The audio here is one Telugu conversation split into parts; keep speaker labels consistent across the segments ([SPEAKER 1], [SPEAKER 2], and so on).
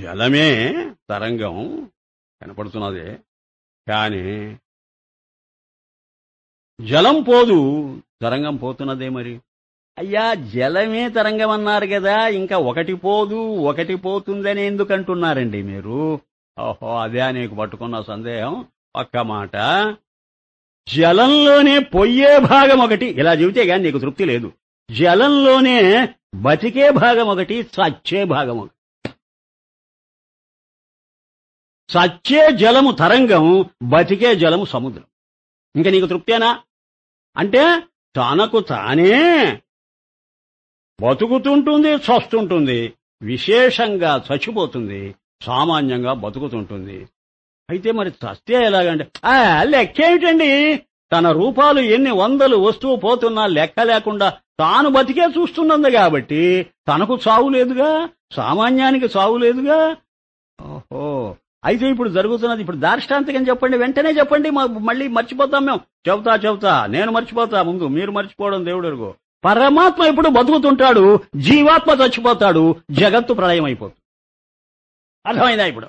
[SPEAKER 1] జలమే తరంగం కనపడుతున్నది. కానీ జలం పోదు, తరంగం పోతున్నదే. మరి అయ్యా జలమే తరంగం అన్నారు కదా, ఇంకా ఒకటి పోదు ఒకటి పోతుందని ఎందుకంటున్నారండి మీరు? ఓహో, అదే నీకు పట్టుకున్న సందేహం. ఒక్క మాట, జలంలోనే పొయ్యే భాగం ఒకటి, ఇలా చెబితే గాని నీకు తృప్తి లేదు. జలంలోనే బతికే భాగం ఒకటి, చచ్చే భాగం ఒకటి. చచ్చే జలము తరంగం, బతికే జలము సముద్రం. ఇంకా నీకు తృప్తేనా? అంటే తనకు తానే బతుకుతుంటుంది, చస్తుంటుంది, విశేషంగా చచ్చిపోతుంది, సామాన్యంగా బతుకుతుంటుంది. అయితే మరి చస్తే ఎలాగంటే లెక్కేమిటండి? తన రూపాలు ఎన్ని వందలు వస్తూ పోతున్నా లెక్క లేకుండా తాను బతికే చూస్తున్నది కాబట్టి తనకు చావు లేదుగా, సామాన్యానికి చావు లేదుగా. ఓహో, అయితే ఇప్పుడు జరుగుతున్నది, ఇప్పుడు దార్ష్టాంతికం చెప్పండి, వెంటనే చెప్పండి, మళ్ళీ మర్చిపోతాం మేము. చెబుతా నేను మర్చిపోతా, ముందు మీరు మర్చిపోవడం దేవుడు ఎరుగో. పరమాత్మ ఇప్పుడు బతుకుతుంటాడు, జీవాత్మ చచ్చిపోతాడు, జగత్తు ప్రళయం అయిపోతుంది. అర్థమైందా? ఇప్పుడు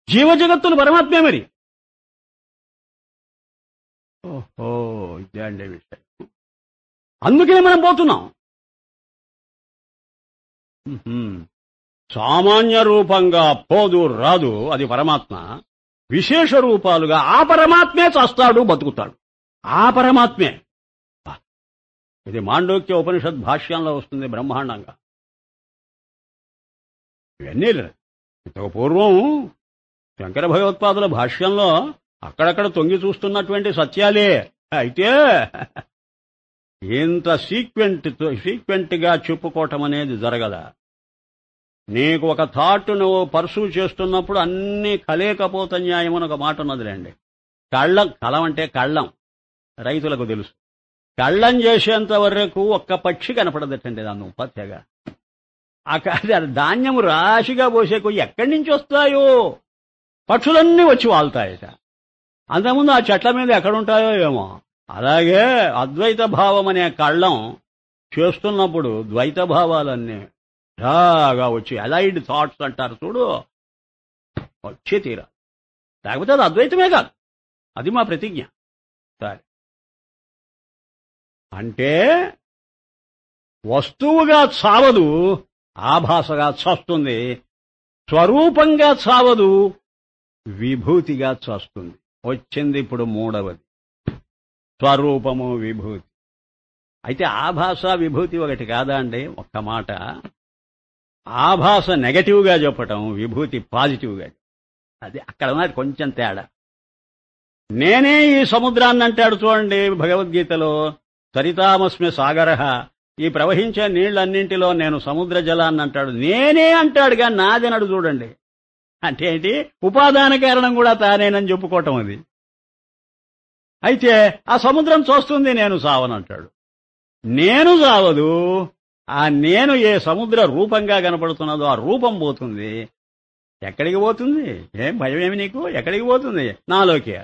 [SPEAKER 1] జీవ జగత్తులు పరమాత్మే మరి. ఓహో, ఇదే అండి విషయం. అందుకనే మనం పోతున్నాం. సామాన్య రూపంగా పోదు రాదు, అది పరమాత్మ. విశేష రూపాలుగా ఆ పరమాత్మే చస్తాడు, బతుకుతాడు. ఆ పరమాత్మే. ఇది మాండూక్య ఉపనిషత్ భాష్యంలో వస్తుంది బ్రహ్మాండంగా. ఇవన్నీ ఇంతకు పూర్వం శంకర భగవత్పాదుల భాష్యంలో అక్కడక్కడ తొంగి చూస్తున్నటువంటి సత్యాలే. అయితే ఇంత సీక్వెంట్ గా చెప్పుకోవటం అనేది జరగదా? నీకు ఒక థాట్ నువ్వు పర్సూ చేస్తున్నప్పుడు అన్నీ కలేకపోత న్యాయం అని ఒక మాట ఉన్నదిలేండి. కలం అంటే కళ్ళం, రైతులకు తెలుసు. కళ్ళం చేసేంత వరకు ఒక్క పక్షి కనపడదటండి దాన్ని ఉపాధ్యగా. అది ధాన్యం రాశిగా పోసే కొయ్యి ఎక్కడి నుంచి వస్తాయో పక్షులన్నీ వచ్చి వాళ్తాయట. అంతకుముందు ఆ చెట్ల మీద ఎక్కడుంటాయో ఏమో. అలాగే అద్వైత భావం అనే కళ్ళం చేస్తున్నప్పుడు ద్వైత భావాలన్నీ బాగా వచ్చి అలైడ్ థాట్స్ అంటారు చూడు, వచ్చే తీరా. లేకపోతే అది అద్వైతమే కాదు. అది మా ప్రతిజ్ఞ. సరే, అంటే వస్తువుగా చావదు, ఆభాసగా చస్తుంది. స్వరూపంగా చావదు, విభూతిగా చస్తుంది. వచ్చింది ఇప్పుడు మూడవది, స్వరూపము విభూతి. అయితే ఆభాస విభూతి ఒకటి కాదా అండి? ఒక్క మాట, ఆభాస నెగటివ్గా చెప్పటం, విభూతి పాజిటివ్గా. అది అక్కడ ఉన్నది కొంచెం తేడా. నేనే ఈ సముద్రాన్ని అంటాడు చూడండి భగవద్గీతలో, సరితామస్మి సాగరః. ఈ ప్రవహించే నీళ్లన్నింటిలో నేను సముద్ర జలాన్ని అంటాడు. నేనే అంటాడుగా, నాదనడు చూడండి. అంటే ఏంటి? ఉపాదాన కారణం కూడా తానేనని చెప్పుకోవటం అది. అయితే ఆ సముద్రం చూస్తుంది, నేను సావనంటాడు. నేను సావదు, ఆ నేను ఏ సముద్ర రూపంగా కనపడుతున్నదో ఆ రూపం పోతుంది. ఎక్కడికి పోతుంది? ఏం భయం ఏమి నీకు? ఎక్కడికి పోతుంది? నాలోకి.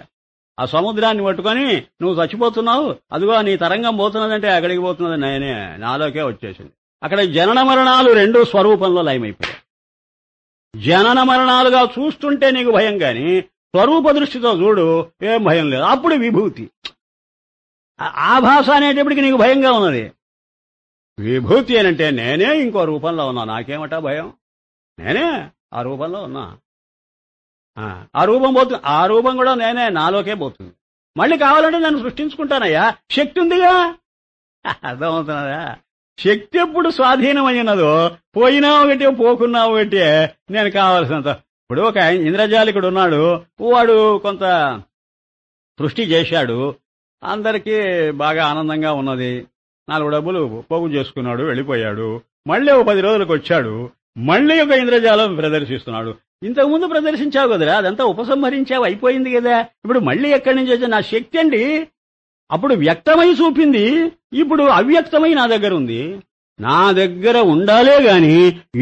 [SPEAKER 1] ఆ సముద్రాన్ని పట్టుకొని నువ్వు చచ్చిపోతున్నావు, అదిగో నీ తరంగం పోతున్నదంటే ఎక్కడికి పోతున్నది? నేనే, నాలోకే వచ్చేసింది. అక్కడ జనన మరణాలు రెండూ స్వరూపంలో లయమైపోయాయి. జనన మరణాలుగా చూస్తుంటే నీకు భయం, గాని స్వరూప దృష్టితో చూడు, ఏం భయం లేదు. అప్పుడు విభూతి. ఆభాస అనేటప్పటికి నీకు భయంగా ఉన్నది. విభూతి అనంటే నేనే ఇంకో రూపంలో ఉన్నా, నాకేమటా భయం? నేనే ఆ రూపంలో ఉన్నా. ఆ రూపం పోతుంది, ఆ రూపం కూడా నేనే, నాలోకే పోతుంది. మళ్ళీ కావాలంటే నేను సృష్టించుకుంటానయ్యా, శక్తి ఉందిగా. అర్థమవుతున్నదా? శక్తి ఎప్పుడు స్వాధీనమైనదో, పోయినా ఒకటే పోకున్నా ఒకటే, నేను కావాల్సినంత. ఇప్పుడు ఒక ఇంద్రజాలికుడు ఉన్నాడు, వాడు కొంత సృష్టి చేశాడు, అందరికీ బాగా ఆనందంగా ఉన్నది. 4 డబ్బులు పోగు చేసుకున్నాడు, వెళ్ళిపోయాడు. మళ్ళీ ఒక 10 రోజులకు వచ్చాడు, మళ్ళీ ఒక ఇంద్రజాలం ప్రదర్శిస్తున్నాడు. ఇంతకుముందు ప్రదర్శించావు కదరా, అదంతా ఉపసంహరించావు, అయిపోయింది కదా. ఇప్పుడు మళ్ళీ ఎక్కడి నుంచి వచ్చా? నా శక్తి అండి. అప్పుడు వ్యక్తమై చూపింది, ఇప్పుడు అవ్యక్తమై నా దగ్గర ఉంది. నా దగ్గర ఉండాలే గాని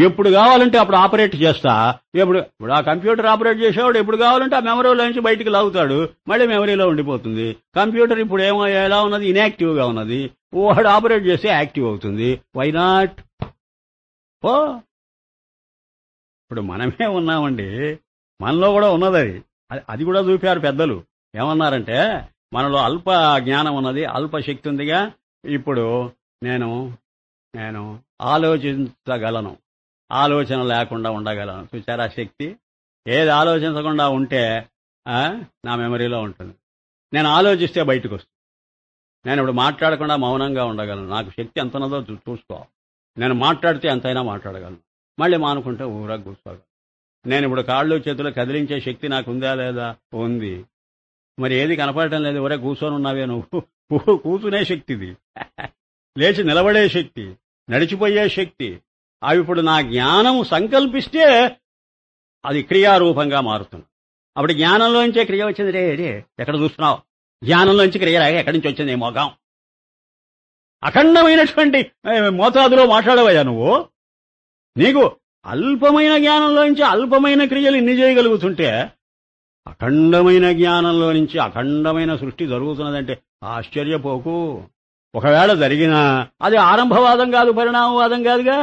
[SPEAKER 1] ఎప్పుడు కావాలంటే అప్పుడు ఆపరేట్ చేస్తా. ఇప్పుడు ఆ కంప్యూటర్ ఆపరేట్ చేసేవాడు ఎప్పుడు కావాలంటే ఆ మెమరీలో నుంచి బయటికి లాగుతాడు, మళ్ళీ మెమరీలో ఉండిపోతుంది. కంప్యూటర్ ఇప్పుడు ఎలా ఉన్నది? ఇన్యాక్టివ్ గా ఉన్నది. వాడు ఆపరేట్ చేస్తే యాక్టివ్ అవుతుంది. Why not? ఓ ఇప్పుడు మనమే ఉన్నామండి, మనలో కూడా ఉన్నది అది కూడా చూపారు పెద్దలు. ఏమన్నారంటే మనలో అల్ప జ్ఞానం ఉన్నది, అల్ప శక్తి ఉందిగా. ఇప్పుడు నేను నేను ఆలోచించగలను, ఆలోచన లేకుండా ఉండగలను. చూసారా శక్తి? ఏది ఆలోచించకుండా ఉంటే నా మెమరీలో ఉంటుంది. నేను ఆలోచిస్తే బయటకు వస్తుంది. నేను ఇప్పుడు మాట్లాడకుండా మౌనంగా ఉండగలను. నాకు శక్తి ఎంత ఉన్నదో చూసుకో. నేను మాట్లాడితే ఎంతైనా మాట్లాడగలను. మళ్ళీ మానుకుంటే ఊరా కూర్చోగలను. నేను ఇప్పుడు కాళ్ళు చేతులు కదిలించే శక్తి నాకు ఉందా లేదా? ఉంది. మరి ఏది కనపడటం లేదు. ఒరే కూర్చొని ఉన్నావే నువ్వు. కూర్చునే శక్తిది, లేచి నిలబడే శక్తి, నడిచిపోయే శక్తి. అవి ఇప్పుడు నా జ్ఞానం సంకల్పిస్తే అది క్రియారూపంగా మారుతుంది. అప్పుడు జ్ఞానంలోంచే క్రియ వచ్చింది. రే ఎక్కడ చూస్తున్నావు? జ్ఞానంలోంచి క్రియ ఎక్కడి నుంచి వచ్చింది? మోగం అఖండమైనటువంటి మోతాదులో మాట్లాడవయ్యా నువ్వు. నీకు అల్పమైన జ్ఞానంలోంచి అల్పమైన క్రియలు ఇన్ని చేయగలుగుతుంటే అఖండమైన జ్ఞానంలో నుంచి అఖండమైన సృష్టి జరుగుతున్నదంటే ఆశ్చర్యపోకు. ఒకవేళ జరిగినా అది ఆరంభవాదం కాదు, పరిణామవాదం కాదుగా.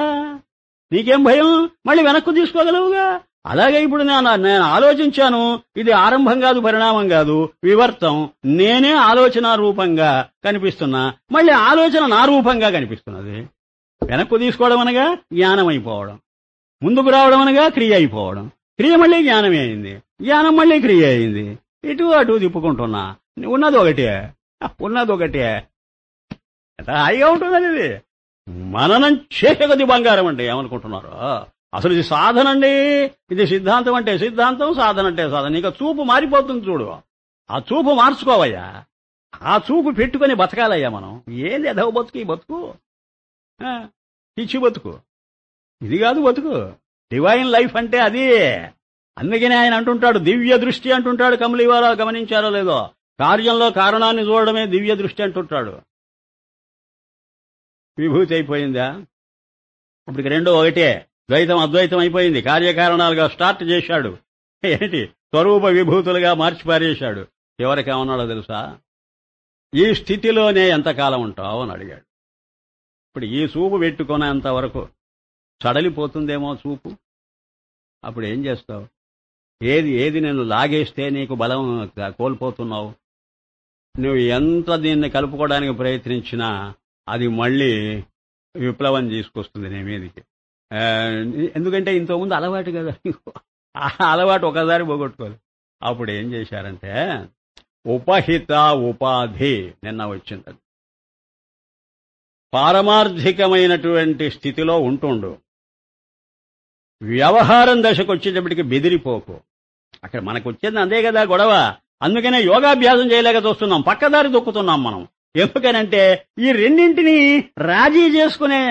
[SPEAKER 1] నీకేం భయం? మళ్ళీ వెనక్కు తీసుకోగలవుగా. అలాగే ఇప్పుడు నేను ఆలోచించాను, ఇది ఆరంభం కాదు, పరిణామం కాదు, వివర్తం. నేనే ఆలోచన రూపంగా కనిపిస్తున్నా, మళ్ళీ ఆలోచన నా రూపంగా కనిపిస్తున్నది. వెనక్కు తీసుకోవడం అనగా జ్ఞానం అయిపోవడం, ముందుకు రావడం అనగా క్రియ అయిపోవడం. క్రియ మళ్ళీ జ్ఞానమే అయింది, జ్ఞానం మళ్ళీ క్రియ అయింది. ఇటు అటు తిప్పుకుంటున్నా. ఉన్నది ఒకటే. ఎంత హాయిగా ఉంటుందని ఇది. మననం చేసే కొద్ది బంగారం అంటే ఏమనుకుంటున్నారు? అసలు ఇది సాధన అండి. ఇది సిద్ధాంతం అంటే సిద్ధాంతం, సాధన అంటే సాధన. నీకు చూపు మారిపోతుంది చూడు. ఆ చూపు మార్చుకోవయ్యా. ఆ చూపు పెట్టుకుని బతకాలయ్యా మనం. ఏంది ఎదవ బతుకు ఈ బతుకు? పిచ్చి బతుకు. ఇది కాదు బతుకు. డివైన్ లైఫ్ అంటే అది. అందుకనే ఆయన అంటుంటాడు దివ్య దృష్టి అంటుంటాడు. కమలి వారా గమనించారో లేదో, కార్యంలో కారణాన్ని చూడడమే దివ్య దృష్టి అంటుంటాడు. విభూతి అయిపోయిందా? ఇప్పటికి రెండో ఒకటే. ద్వైతం అద్వైతం అయిపోయింది. కార్యకారణాలుగా స్టార్ట్ చేశాడు. ఏంటి స్వరూప విభూతులుగా మార్చి పారేశాడు. ఎవరికి ఏమన్నాడో తెలుసా? ఈ స్థితిలోనే ఎంతకాలం ఉంటావు అని అడిగాడు. ఇప్పుడు ఈ చూపు పెట్టుకునేంత వరకు సడలిపోతుందేమో చూపు. అప్పుడు ఏం చేస్తావు? ఏది నేను లాగేస్తే నీకు బలం కోల్పోతున్నావు. నువ్వు ఎంత దీన్ని కలుపుకోవడానికి ప్రయత్నించినా అది మళ్ళీ విప్లవం తీసుకొస్తుంది నీ మీదకి. ఎందుకంటే ఇంతకుముందు అలవాటు కదా, ఆ అలవాటు ఒకసారి పోగొట్టుకోదు. అప్పుడు ఏం చేశారంటే ఉపహిత ఉపాధి నిన్న వచ్చింది. పారమార్థికమైనటువంటి స్థితిలో ఉంటుండు. వ్యవహారం దశకు వచ్చేటప్పటికి బెదిరిపోకు. అక్కడ మనకు వచ్చేది అదే కదా గొడవ. అందుకనే యోగాభ్యాసం చేయలేక చూస్తున్నాం, పక్కదారి దొక్కుతున్నాం మనం. ఎందుకనంటే ఈ రెండింటినీ రాజీ చేసుకునే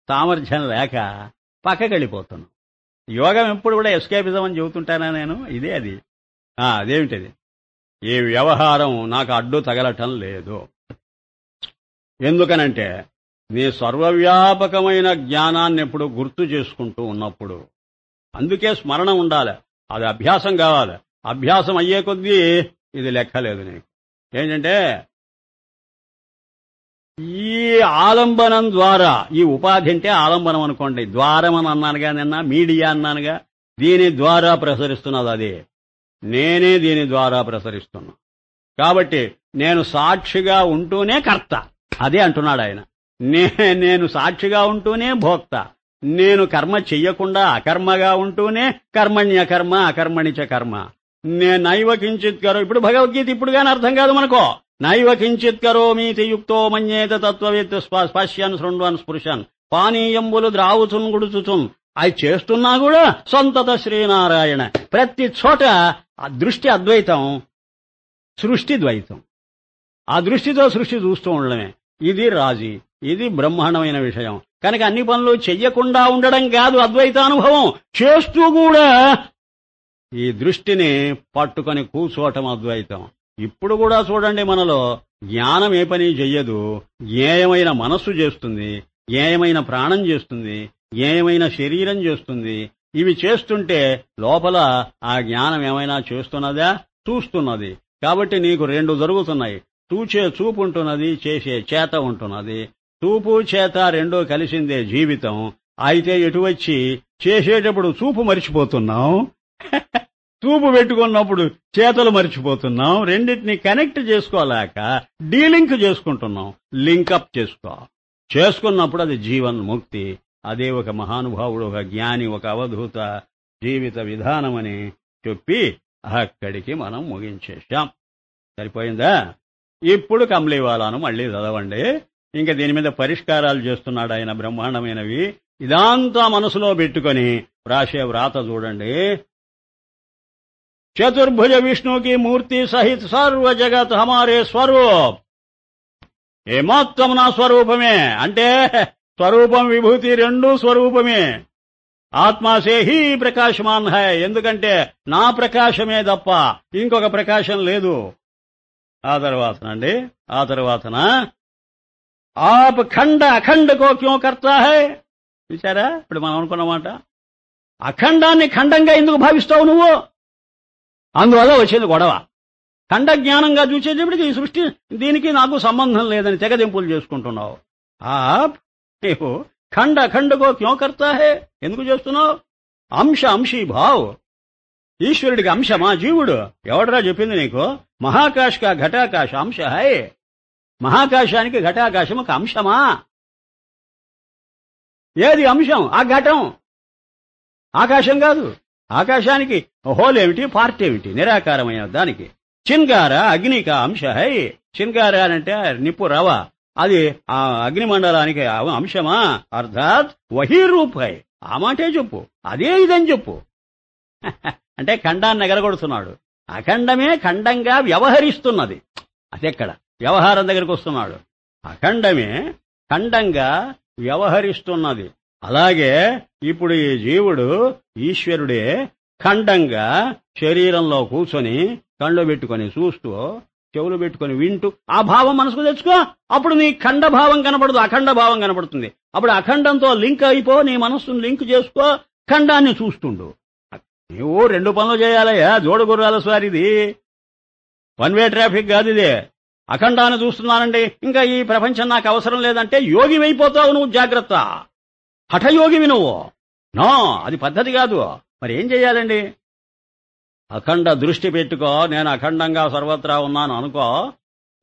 [SPEAKER 1] సామర్థ్యం లేక పక్కకెళ్ళిపోతున్నాం. యోగం ఎప్పుడు కూడా ఎస్కేపిజం అని చెబుతుంటానా నేను? ఇదే అది. అదేమిటది? ఈ వ్యవహారం నాకు అడ్డు తగలటం లేదు. ఎందుకనంటే నీ సర్వవ్యాపకమైన జ్ఞానాన్ని ఎప్పుడు గుర్తు చేసుకుంటూ ఉన్నప్పుడు. అందుకే స్మరణ ఉండాలి. అది అభ్యాసం కావాలి. అభ్యాసం అయ్యే కొద్దీ ఇది లెక్కలేదు నీకు. ఏంటంటే ఈ ఆలంబనం ద్వారా, ఈ ఉపాధి అంటే ఆలంబనం అనుకోండి, ద్వారం అని అన్నానుగా నిన్న, మీడియా అన్నానుగా, దీని ద్వారా ప్రసరిస్తున్నది అదే. నేనే దీని ద్వారా ప్రసరిస్తున్నా. కాబట్టి నేను సాక్షిగా ఉంటూనే కర్త, అదే అంటున్నాడు ఆయన. నేను సాక్షిగా ఉంటూనే భోక్త. నేను కర్మ చెయ్యకుండా అకర్మగా ఉంటూనే కర్మణ్యకర్మ అకర్మణిచ కర్మ. నేను నైవ కించిత్ కరో. ఇప్పుడు భగవద్గీత ఇప్పుడు కానీ అర్థం కాదు మనకో. నైవ కించిత్ కరోమీతి యుక్తో మన్యేత తత్వవేత్ పశ్యన్ శృణ్వన్ స్పృశన్ పానీయంబులు ద్రావుచున్ గుడుచుచున్. అది చేస్తున్నా కూడా సంతత శ్రీనారాయణ. ప్రతి చోట ఆ దృష్టి అద్వైతం, సృష్టి ద్వైతం. ఆ దృష్టితో సృష్టి చూస్తూ ఉండడమే. ఇది రాజీ, ఇది బ్రహ్మాండమైన విషయం. కనుక అన్ని పనులు చెయ్యకుండా ఉండడం కాదు అద్వైతానుభవం, చేస్తూ కూడా ఈ దృష్టిని పట్టుకొని కూర్చోవటం అద్వైతం. ఇప్పుడు కూడా చూడండి, మనలో జ్ఞానం ఏ పని చెయ్యదు, జ్ఞేయమైన మనస్సు చేస్తుంది, జ్ఞేయమైన ప్రాణం చేస్తుంది, జ్ఞేయమైన శరీరం చేస్తుంది. ఇవి చేస్తుంటే లోపల ఆ జ్ఞానం ఏమైనా చేస్తున్నదా? చూస్తున్నది. కాబట్టి నీకు రెండు జరుగుతున్నాయి. చూచే చూపు ఉంటున్నది, చేసే చేత ఉంటున్నది. చూపు చేత రెండూ కలిసిందే జీవితం. అయితే ఎటు వచ్చి చేసేటప్పుడు చూపు మరిచిపోతున్నాం, చూపు పెట్టుకున్నప్పుడు చేతులు మరిచిపోతున్నాం. రెండింటినీ కనెక్ట్ చేసుకోలేక డీలింక్ చేసుకుంటున్నాం. లింకప్ చేసుకున్నప్పుడు అది జీవన్ముక్తి. అదే ఒక మహానుభావుడు, ఒక జ్ఞాని, ఒక అవధూత జీవిత విధానమని చెప్పి అక్కడికి మనం ముగించేశాం. సరిపోయిందా? ఇప్పుడు కమ్లీవాలాను మళ్ళీ చదవండి. ఇంకా దీని మీద పరిష్కారాలు చేస్తున్నాడు ఆయన, బ్రహ్మాండమైనవి. ఇదంతా మనసులో పెట్టుకొని రాసే వ్రాత చూడండి. చతుర్భుజ విష్ణుకి మూర్తి సహిత సర్వ జగత్ హమారే స్వరూప్. ఏ మొత్తం నా స్వరూపమే అంటే స్వరూపం విభూతి రెండూ స్వరూపమే. ఆత్మాసే హీ ప్రకాశమాన్ హై, ఎందుకంటే నా ప్రకాశమే తప్ప ఇంకొక ప్రకాశం లేదు. ఆ తర్వాతన ఆప్ ఖండ అఖండ కో క్యో కర్తా హై. చూసారా ఇప్పుడు మనం అనుకున్నమాట, అఖండాన్ని ఖండంగా ఎందుకు భావిస్తావు నువ్వు? అందువల్ల వచ్చేది గొడవ. ఖండ జ్ఞానంగా చూసేటప్పటికి ఈ సృష్టి దీనికి నాకు సంబంధం లేదని తెగదింపులు చేసుకుంటున్నావు. ఆప్ నీవు ఖండ అఖండకో క్యో కర్తా హే, ఎందుకు చేస్తున్నావు? అంశ అంశీ భావ్, ఈశ్వరుడికి అంశమా జీవుడు? ఎవడరా చెప్పింది నీకు? మహాకాశ్ కా ఘటాకాశ అంశ హై. మహాకాశానికి ఘటాకాశం ఒక అంశమా? ఏది అంశం? ఆ ఘటం, ఆకాశం కాదు. ఆకాశానికి హోల్ ఏమిటి, పార్ట్ ఏమిటి? నిరాకారమైన దానికి. చిన్గార అగ్నిక అంశ హై. చిన్గార అంటే నిప్పు రవ, అది ఆ అగ్నిమండలానికి అంశమా? అర్థాత్ వహీ రూప్ హై. ఆ మాటే చెప్పు, అదే ఇదని చెప్పు. అంటే ఖండాన్ని ఎగరగొడుతున్నాడు. అఖండమే ఖండంగా వ్యవహరిస్తున్నది. అదెక్కడ వ్యవహారం దగ్గరికి వస్తున్నాడు. అఖండమే ఖండంగా వ్యవహరిస్తున్నది. అలాగే ఇప్పుడు ఈ జీవుడు ఈశ్వరుడే ఖండంగా శరీరంలో కూర్చొని కళ్ళు పెట్టుకొని చూస్తూ చెవులు పెట్టుకొని వింటూ ఆ భావం మనసుకు తెచ్చుకో. అప్పుడు నీ ఖండ భావం కనపడదు, అఖండ భావం కనపడుతుంది. అప్పుడు అఖండంతో లింక్ అయిపో, నీ మనస్సును లింక్ చేసుకో, ఖండాన్ని చూస్తుండు. నువ్వు రెండు పనులు చేయాలయ్యా, జోడు గుర్రాల స్వారిది, వన్ వే ట్రాఫిక్ కాదు ఇదే. అఖండాన్ని చూస్తున్నానండి, ఇంకా ఈ ప్రపంచం నాకు అవసరం లేదంటే యోగివైపోతావు నువ్వు. జాగ్రత్త, హఠయోగివి నువ్వు. నో, అది పద్ధతి కాదు. మరి ఏం చెయ్యాలండి? అఖండ దృష్టి పెట్టుకో. నేను అఖండంగా సర్వత్రా ఉన్నాను అనుకో.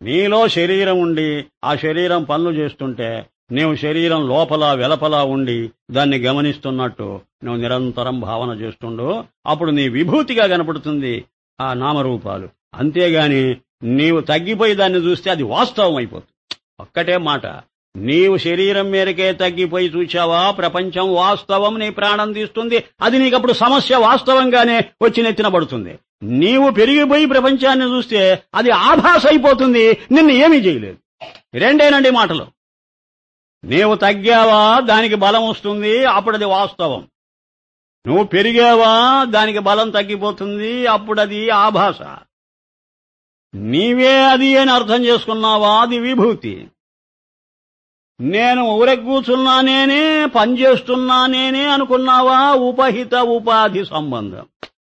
[SPEAKER 1] నీలో శరీరం ఉండి ఆ శరీరం పనులు చేస్తుంటే నీవు శరీరం లోపల వెలపలా ఉండి దాన్ని గమనిస్తున్నట్టు నువ్వు నిరంతరం భావన చేస్తుండు. అప్పుడు నీ విభూతిగా కనపడుతుంది ఆ నామరూపాలు. అంతేగాని నీవు తగ్గిపోయి దాన్ని చూస్తే అది వాస్తవం అయిపోతుంది. ఒక్కటే మాట, నీవు శరీరం మేరకే తగ్గిపోయి చూచావా, ప్రపంచం వాస్తవం నీ ప్రాణం తీస్తుంది. అది నీకప్పుడు సమస్య వాస్తవంగానే వచ్చి నెత్తిన పడుతుంది. నీవు పెరిగిపోయి ప్రపంచాన్ని చూస్తే అది ఆభాస అయిపోతుంది, నిన్ను ఏమీ చేయలేదు. రెండేనండి మాటలు. నీవు తగ్గావా దానికి బలం వస్తుంది, అప్పుడు అది వాస్తవం. నువ్వు పెరిగావా దానికి బలం తగ్గిపోతుంది, అప్పుడు అది ఆభాస. నీవే అది అని అర్థం చేసుకున్నావా అది విభూతి. నేను ఊరెగ్గూచున్నా నేనే, పనిచేస్తున్నా నేనే అనుకున్నావా ఉపహిత ఉపాధి సంబంధం.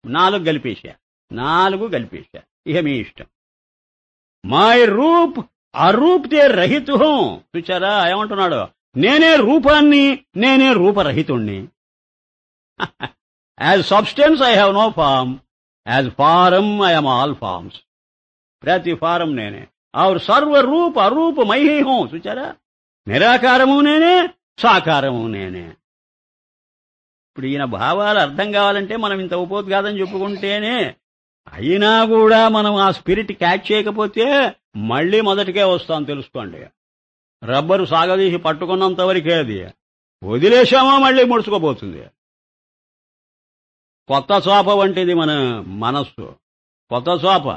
[SPEAKER 1] 4 కలిపేశా. ఇక మీ ఇష్టం. మై రూప్ అరూప్తే రహితు. చూచారా ఏమంటున్నాడు? నేనే రూపాన్ని, నేనే రూపరహితుణ్ణి. As substance I have no form, as form I am all forms. ప్రతి ఫారం నేనే. और సర్వరూప అరూప మహీ హూ. చూచారా, నిరాకారము నేనే, సాకారము నేనే. ఇప్పుడు ఈయన భావాలు అర్థం కావాలంటే మనం ఇంత ఉపోద్ఘాతం చెప్పుకుంటేనే. అయినా కూడా మనం ఆ స్పిరిట్ క్యాచ్ చేయకపోతే మళ్లీ మొదటికే వస్తాం, తెలుసుకోండి. రబ్బరు సాగదీసి పట్టుకున్నంత వరకే అది, వదిలేశామో మళ్లీ ముడుచుకోబోతుంది. కొత్త చాప వంటిది మన మనస్సు. కొత్త చాప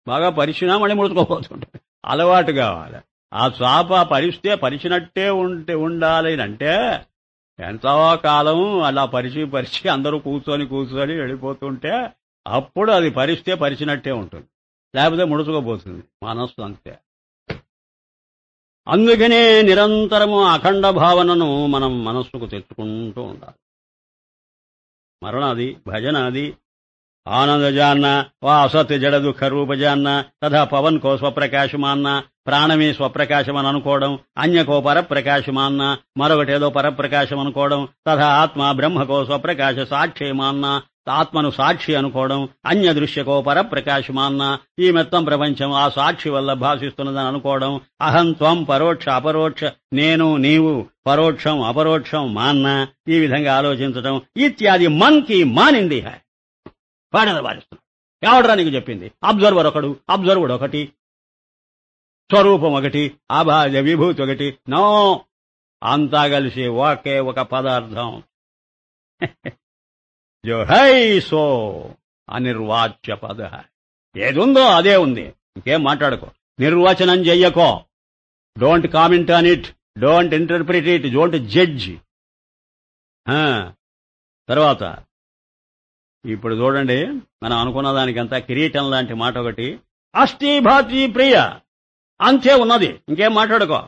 [SPEAKER 1] బాగా పరిచినా మళ్ళీ ముడుచుకోబోతుంటుంది. అలవాటు కావాలి. ఆ చాప పరిస్తే పరిచినట్టే ఉండాలి అంటే ఎంతో కాలం అలా పరిచి అందరూ కూర్చొని వెళ్ళిపోతుంటే అప్పుడు అది పరిస్తే పరిచినట్టే ఉంటుంది, లేకపోతే ముడుచుకోబోతుంది. మనస్సు అంతే. అందుకనే నిరంతరము అఖండ భావనను మనం మనస్సుకు తెచ్చుకుంటూ ఉండాలి. మరణాది, భజనాది, आनंद जानना व असत्य जड़ दुख रूप जानना तथा पवन को स्वप्रकाश मानना ప్రాణమే స్వప్రకాశం అని అనుకోవడం అన్యకో పరప్రకాశం అన్న మరొకటేదో పరప్రకాశం అనుకోవడం తథా ఆత్మ బ్రహ్మకో స్వప్రకాశ సాక్షిమాన్న ఆత్మను సాక్షి అనుకోవడం అన్య దృశ్యకో పరప్రకాశమాన్న ఈ మొత్తం ప్రపంచం ఆ సాక్షి వల్ల భాషిస్తున్నదని అనుకోవడం అహం త్వం పరోక్ష అపరోక్ష నేను నీవు పరోక్షం అపరోక్షం మాన్న ఈ విధంగా ఆలోచించడం ఇత్యాది మన్ కి మానింది వాడేది వాడిస్తున్నాడు. ఎవడరా నీకు చెప్పింది? అబ్జర్వర్ ఒకడు, అబ్జర్వుడు ఒకటి, స్వరూపం ఒకటి, విభూతి ఒకటి. నో, అంతా కలిసి ఒకే ఒక పదార్థం. జో హై సో అనిర్వాచ్య పద. ఏదుందో అదే ఉంది, ఇంకేం మాట్లాడుకో. నిర్వచనం చెయ్యకో. Don't comment on it, don't interpret it, don't judge. తర్వాత ఇప్పుడు చూడండి, మనం అనుకున్న దానికంతా కిరీటం లాంటి మాట ఒకటి. అష్టిభాతి ప్రియ, అంతే ఉన్నది, ఇంకేం మాట్లాడుకో.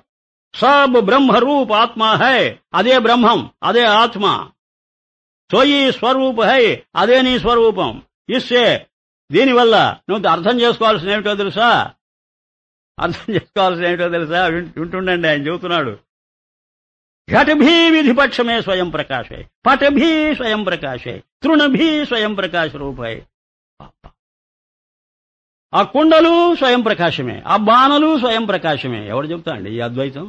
[SPEAKER 1] సబ్ బ్రహ్మ రూప్ ఆత్మ హై, అదే బ్రహ్మం, అదే ఆత్మ. సోయి స్వరూప్ హై, అదే నీ స్వరూపం. ఇస్సే, దీనివల్ల నువ్వు అర్థం చేసుకోవాల్సిన ఏమిటో తెలుసా? వింటుండండి, ఆయన చెబుతున్నాడు. ఘటభీ విధిపక్షమే స్వయం ప్రకాశే, పటభీ స్వయం ప్రకాశే, తృణభీ స్వయం ప్రకాశ రూపే. ఆ కుండలు స్వయం ప్రకాశమే, ఆ బాణలు స్వయం ప్రకాశమే. ఎవడు చెబుతాండి ఈ అద్వైతం?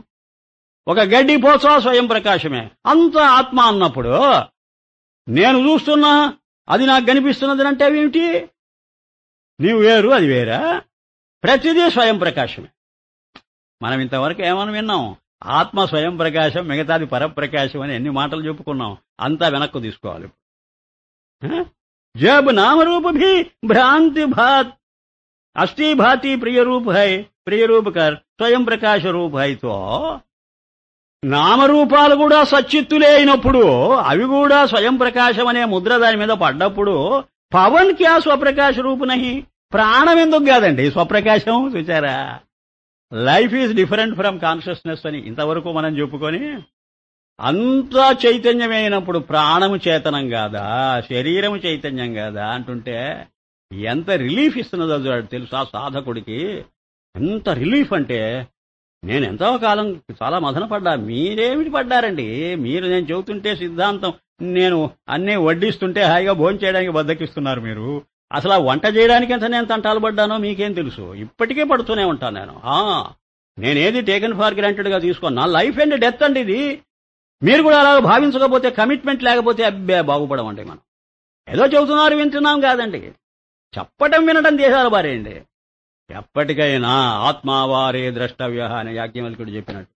[SPEAKER 1] ఒక గడ్డి పోస స్వయం ప్రకాశమే. అంత ఆత్మ అన్నప్పుడు నేను చూస్తున్నా, అది నాకు కనిపిస్తున్నది అంటే అవేమిటి? నీవు వేరు, అది వేరా? ప్రతిదీ స్వయం ప్రకాశమే. మనం ఇంతవరకు ఏమని విన్నాం? ఆత్మ స్వయం ప్రకాశం, మిగతాది పరప్రకాశం అని ఎన్ని మాటలు చెప్పుకున్నాం. అంతా వెనక్కు తీసుకోవాలి. జబ్ నామరూప భీ భ్రాంతి భాత్ अष्टी भाती प्रिय रूप है, प्रिय रूप कर స్వయం ప్రకాశ రూప హైతో నామరూపాలు కూడా సచ్చిత్తులే అయినప్పుడు, అవి కూడా స్వయం ప్రకాశం అనే ముద్ర దాని మీద పడ్డప్పుడు, పవన్ క్యా స్వప్రకాశ రూపు నహి? ప్రాణం ఎందుకు కాదండి స్వప్రకాశం? చూచారా? Life is different from consciousness అని ఇంతవరకు మనం చెప్పుకొని, అంతా చైతన్యమే అయినప్పుడు ప్రాణము చేతనం కాదా, శరీరము చైతన్యం కాదా అంటుంటే ఎంత రిలీఫ్ ఇస్తున్నదో తెలుసా సాధకుడికి? ఎంత రిలీఫ్ అంటే, నేను ఎంతో కాలం చాలా మదన పడ్డా. మీరేమిటి పడ్డారండి? మీరు నేను చెబుతుంటే సిద్ధాంతం, నేను అన్నీ వడ్డిస్తుంటే హాయిగా భోజనం చేయడానికి బద్దకిస్తున్నారు మీరు. అసలు ఆ వంట చేయడానికి ఎంత నేను తంటాలు పడ్డానో మీకేం తెలుసు? ఇప్పటికే పడుతూనే ఉంటాను నేను. నేనేది టేకన్ ఫర్ గ్రాంటెడ్ గా తీసుకోను. నా లైఫ్ అండ్ డెత్ అండి ఇది. మీరు కూడా అలా భావించకపోతే, కమిట్మెంట్ లేకపోతే అబ్బే బాగుపడమండి. మనం ఏదో చెబుతున్నారు వింటున్నాం కాదండి, చెప్పటం వినటం దేశాలు బారేయండి. ఎప్పటికైనా ఆత్మావారే ద్రష్టవ్య అని యాజ్ఞవల్కుడు చెప్పినట్టు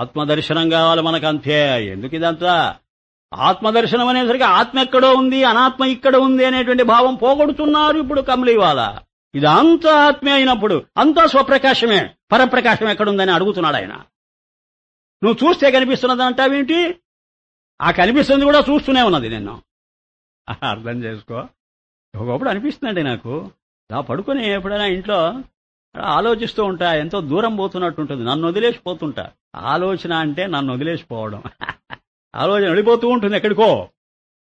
[SPEAKER 1] ఆత్మదర్శనం కావాలి మనకంతే. ఎందుకు ఇదంతా? ఆత్మదర్శనం అనేసరికి ఆత్మ ఎక్కడో ఉంది, అనాత్మ ఇక్కడ ఉంది అనేటువంటి భావం పోగొడుతున్నారు ఇప్పుడు కమలీవాల. ఇది అంతా ఆత్మే అయినప్పుడు అంతా స్వప్రకాశమే, పరప్రకాశం ఎక్కడుందని అడుగుతున్నాడు ఆయన. నువ్వు చూస్తే కనిపిస్తున్నది అంటావేంటి? ఆ కనిపిస్తుంది కూడా చూస్తూనే ఉన్నది నిన్ను. అర్థం చేసుకో. ఒకప్పుడు అనిపిస్తుందండి నాకు, ఇలా పడుకొని ఎప్పుడైనా ఇంట్లో ఆలోచిస్తూ ఉంటా, ఎంతో దూరం పోతున్నట్టుంటుంది, నన్ను వదిలేసిపోతుంటా. ఆలోచన అంటే నన్ను వదిలేసిపోవడం. ఆలోచన వెళ్ళిపోతూ ఉంటుంది ఎక్కడికో.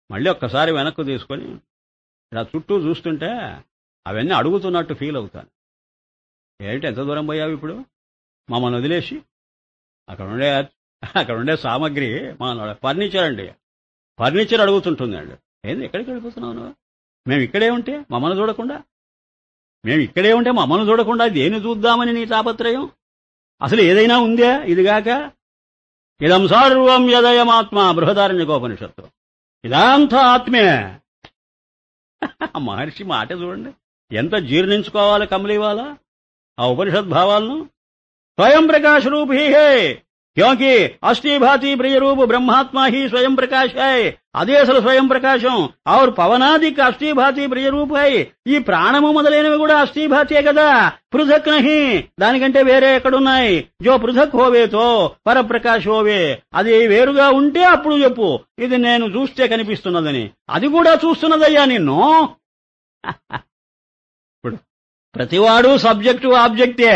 [SPEAKER 1] మళ్ళీ ఒక్కసారి వెనక్కు తీసుకొని ఇలా చుట్టూ చూస్తుంటే అవన్నీ అడుగుతున్నట్టు ఫీల్ అవుతాను. ఏంటి ఎంత దూరం పోయావు ఇప్పుడు మమ్మల్ని వదిలేసి? అక్కడ ఉండే సామాగ్రి మన ఫర్నిచర్ అండి, ఫర్నిచర్ అడుగుతుంటుంది అండి. ఏంది ఎక్కడికి వెళ్ళిపోతున్నావు? మేము ఇక్కడే ఉంటే మమ్మల్ని చూడకుండా, దేని చూద్దామని నీ తాపత్రయం? అసలు ఏదైనా ఉందా ఇదిగాక? ఇదం సర్వం యదయమాత్మ బృహదారణ్యకోపనిషత్తు. ఇదంతా ఆత్మే. మహర్షి మాట చూడండి, ఎంత జీర్ణించుకోవాలి కమలీవాల ఆ ఉపనిషద్ భావాలను. స్వయం ప్రకాశ రూప్ హీ హే, క్యోంకి అష్టి భాతి ప్రియ రూప్ బ్రహ్మాత్మా హీ స్వయం ప్రకాశ్ హై. అదే అసలు స్వయం ప్రకాశం. ఔర్ పవనాదిక్ అష్టిభాతి ప్రియ రూప్ హై. ఈ ప్రాణము మొదలైనవి కూడా అష్టిభాతే కదా, పృథక్ నహి, దానికంటే వేరే ఎక్కడున్నాయి? జో పృథక్ హోవేతో పరప్రకాశ్ హోవే, అది వేరుగా ఉంటే అప్పుడు చెప్పు ఇది నేను చూస్తే కనిపిస్తున్నదని. అది కూడా చూస్తున్నదయ్యా నిన్ను. ఇప్పుడు ప్రతివాడు సబ్జెక్టు ఆబ్జెక్టే.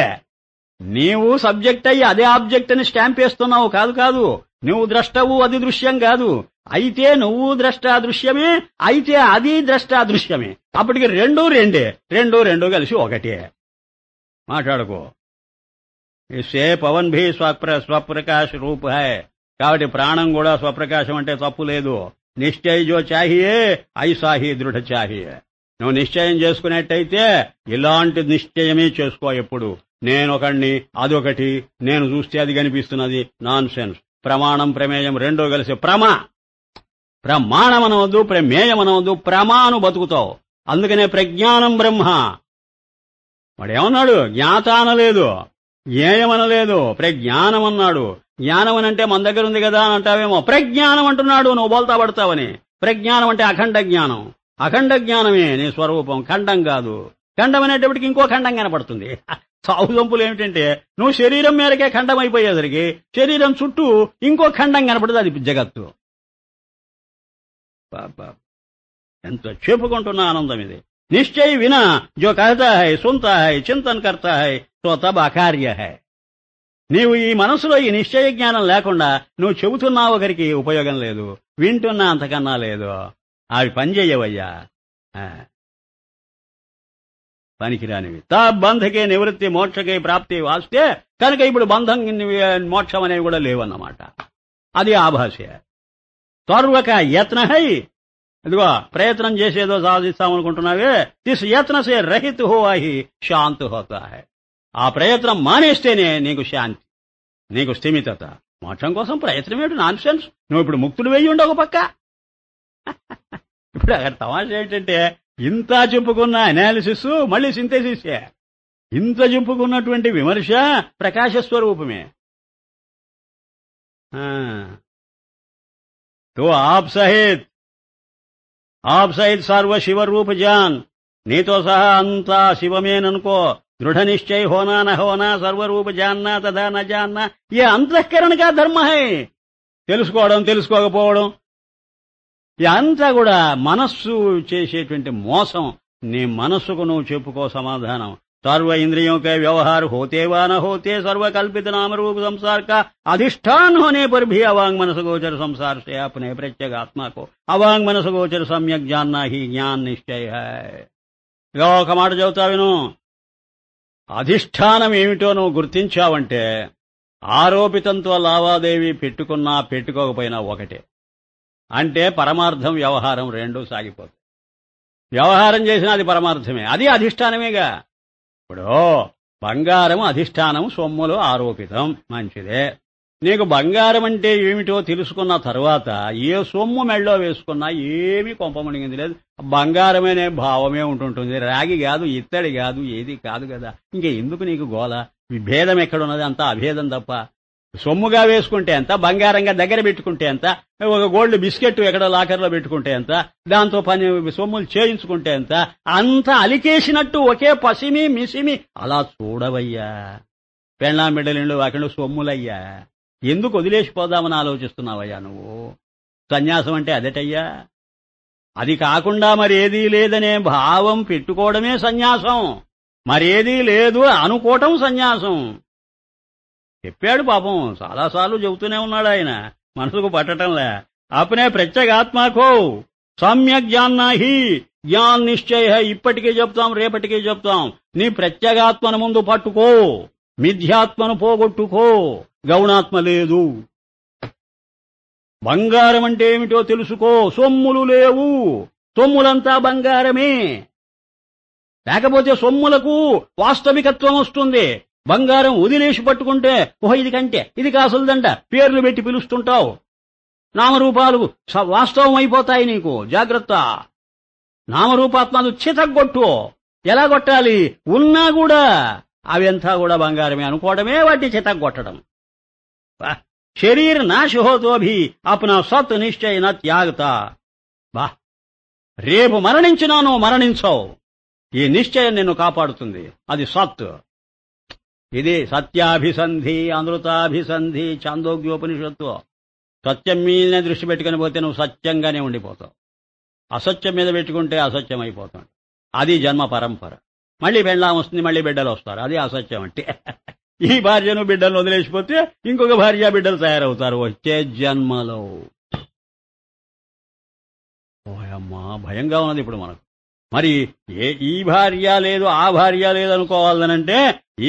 [SPEAKER 1] నీవు సబ్జెక్ట్ అయ్యి అదే ఆబ్జెక్ట్ అని స్టాంప్ వేస్తున్నావు. కాదు, నువ్వు ద్రష్టవు, అది దృశ్యం కాదు. అయితే నువ్వు ద్రష్టా దృశ్యమే, అయితే అది ద్రష్టా దృశ్యమే. అప్పటికి రెండు రెండే, రెండు కలిసి ఒకటే. మాట్లాడుకో. ఇసే పవన్ భీ స్వప్రకాశ రూప్ హై. కాబట్టి ప్రాణం కూడా స్వప్రకాశం అంటే తప్పు లేదు. నిశ్చయ జో చాహియే ఐసా హీ దృఢ చాహియే. నువ్వు నిశ్చయం చేసుకునేట్టయితే ఇలాంటి నిశ్చయమే చేసుకో. ఎప్పుడు నేనొకడిని, అదొకటి, నేను చూస్తే అది కనిపిస్తున్నది, నాన్ సెన్స్. ప్రమాణం ప్రమేయం రెండో కలిసి ప్రమాణం అనవద్దు, ప్రమేయం అనవద్దు, ప్రమాను బతుకుతావు. అందుకనే ప్రజ్ఞానం బ్రహ్మ. వాడేమన్నాడు? జ్ఞాత అనలేదు, జ్ఞేయం అనలేదు, ప్రజ్ఞానం అన్నాడు. జ్ఞానం అనంటే మన దగ్గర ఉంది కదా అని అంటావేమో. ప్రజ్ఞానం అంటున్నాడు, నువ్వు బోల్తా పడతావని. ప్రజ్ఞానం అంటే అఖండ జ్ఞానం. అఖండ జ్ఞానమే నీ స్వరూపం, ఖండం కాదు. ఖండం అనేటప్పటికి ఇంకో ఖండం కనపడుతుంది. సావుదంపులు ఏమిటంటే నువ్వు శరీరం మేరకే ఖండం అయిపోయేసరికి శరీరం చుట్టూ ఇంకో ఖండం కనపడుతుంది, అది జగత్తు. ఎంత చెప్పుకుంటున్న ఆనందం ఇది. నిశ్చయ వినా జో కహతా హై, సునతా హై, చింతన్ కర్తా హై, తో తబ్ అకార్య హై. నీవు ఈ మనసులో ఈ నిశ్చయ జ్ఞానం లేకుండా నువ్వు చెబుతున్నావు, ఒకరికి ఉపయోగం లేదు, వింటున్నా అంతకన్నా లేదు. అవి పనిచేయవయ్యా, పనికిరానివి. తా బంధకే నివృత్తి మోక్షకే ప్రాప్తి వాస్తే కనుక ఇప్పుడు బంధం మోక్షం అనేవి కూడా లేవన్నమాట. అది ఆభాష. త్వరక యత్న హై. ఇదిగో ప్రయత్నం చేసేదో సాధిస్తామనుకుంటున్నావే, తిస్ యత్నసే రహిత్ హువా హి శాంత్ హోతా హై. ఆ ప్రయత్నం మానేస్తేనే నీకు శాంతి, నీకు స్థిమితత. మోక్షం కోసం ప్రయత్నం ఏమిటి? Non sense. నువ్వు ఇప్పుడు ముక్తుడు వెయ్యి ఉండవు పక్క. ఇప్పుడు అక్కడ తమాషా ఏంటంటే ఇంత చెప్పుకున్న అనాలిసిస్ మళ్ళీ సింథసిసే. ఇంత చెప్పుకున్నటువంటి విమర్శ ప్రకాశ స్వరూపమే. తో ఆప్ సహిత్ సర్వ శివరూప జాన్. నీతో సహా అంతా శివమేననుకో. దృఢ నిశ్చయ హోనా న హోనా, సర్వరూప జాన్నా తదా న జాన్నా, ఏ అంతఃకరణ కా ధర్మ హై. తెలుసుకోవడం, తెలుసుకోకపోవడం, అంతా కూడా మనస్సు చేసేటువంటి మోసం. నీ మనస్సుకు నువ్వు చెప్పుకో సమాధానం. सर्व इंद्रियों के व्यवहार होते व न होते सर्वकल्पित नाम रूप संसार का अधिष्ठान होने पर भी अवांग मनस गोचर संसार से अपने प्रत्येक आत्मा को अवांग मनस गोचर सम्यक जानना ही ज्ञान निश्चय है. ఒక మాట చెబుతా విను. అధిష్టానం ఏమిటో నువ్వు గుర్తించావంటే ఆరోపితంతో లావాదేవీ పెట్టుకున్నా పెట్టుకోకపోయినా ఒకటే. అంటే పరమార్థం వ్యవహారం రెండూ సాగిపోతాయి. వ్యవహారం చేసినా అది పరమార్థమే, అది అధిష్టానమేగా. ఇప్పుడు బంగారం అధిష్టానం, సొమ్ములు ఆరోపితం, మంచిదే. నీకు బంగారం అంటే ఏమిటో తెలుసుకున్న తర్వాత ఏ సొమ్ము మెళ్ళో వేసుకున్నా ఏమీ కొంపమునిగింది లేదు. బంగారమనే భావమే ఉంటుంటుంది. రాగి కాదు, ఇత్తడి కాదు, ఏది కాదు కదా. ఇంకే ఎందుకు నీకు గోల? భేదం ఎక్కడున్నది? అంతా అభేదం తప్ప. సొమ్ముగా వేసుకుంటే ఎంత, బంగారంగా దగ్గర పెట్టుకుంటే ఎంత, ఒక గోల్డ్ బిస్కెట్ ఎక్కడో లాకర్లో పెట్టుకుంటే ఎంత, దాంతో పని సొమ్ములు చేయించుకుంటే ఎంత, అంత అలికేసినట్టు ఒకే పసిమి మిసిమి అలా చూడవయ్యా. పెళ్ళాం బిడ్డలిండు వాకిళ్ళు సొమ్ములయ్యా. ఎందుకు వదిలేసిపోదామని ఆలోచిస్తున్నావయ్యా నువ్వు? సన్యాసం అంటే అదటయ్యా. అది కాకుండా మరేదీ లేదనే భావం పెట్టుకోవడమే సన్యాసం. మరేదీ లేదు అనుకోవటం సన్యాసం. చెప్పాడు పాపం, చాలాసార్లు చెబుతూనే ఉన్నాడు ఆయన, మనసుకు పట్టటంలే. అప్నే ప్రత్యేగాత్మకో సమ్యక్ జాన్నా హి జ్ఞాన్ నిశ్చయ. ఇప్పటికే చెప్తాం, రేపటికే చెప్తాం. నీ ప్రత్యేగాత్మను ముందు పట్టుకో, మిథ్యాత్మను పోగొట్టుకో. గౌణాత్మ లేదు. బంగారం అంటే ఏమిటో తెలుసుకో. సొమ్ములు లేవు, సొమ్ములంతా బంగారమే. లేకపోతే సొమ్ములకు వాస్తవికత్వం వస్తుంది. బంగారం వదిలేసి పట్టుకుంటే ఓహో ఇది కంటే ఇది కాసులదంట పేర్లు పెట్టి పిలుస్తుంటావు. నామరూపాలు వాస్తవం అయిపోతాయి నీకు. జాగ్రత్త. నామరూపాత్మను చితగొట్టు. ఎలా కొట్టాలి? ఉన్నా కూడా అవంతా కూడా బంగారమే అనుకోవడమే వాటి చితగొట్టడం. శరీర నాశ హోతో భీ అప్నా సత్ నిశ్చయ న త్యాగతా. బా, రేపు మరణించినా నువ్వు మరణించవు. ఈ నిశ్చయం నిన్ను కాపాడుతుంది. అది సత్. ఇది సత్యాభిసంధి, అమృతాభిసంధి, చాందోగ్యోపనిషత్తు. సత్యం మీదనే దృష్టి పెట్టుకుని పోతే నువ్వు సత్యంగానే ఉండిపోతావు. అసత్యం మీద పెట్టుకుంటే అసత్యం అయిపోతాడు. అది జన్మ పరంపర. మళ్ళీ పెళ్ళాం వస్తుంది, మళ్ళీ బిడ్డలు వస్తారు. అది అసత్యం అంటే. ఈ భార్యను బిడ్డలను వదిలేసిపోతే ఇంకొక భార్య బిడ్డలు తయారవుతారు వచ్చే జన్మలో. ఓయమ్మా భయంగా ఉన్నది ఇప్పుడు మనకు. మరి ఈ భార్య లేదు ఆ భార్య లేదనుకోవాలనంటే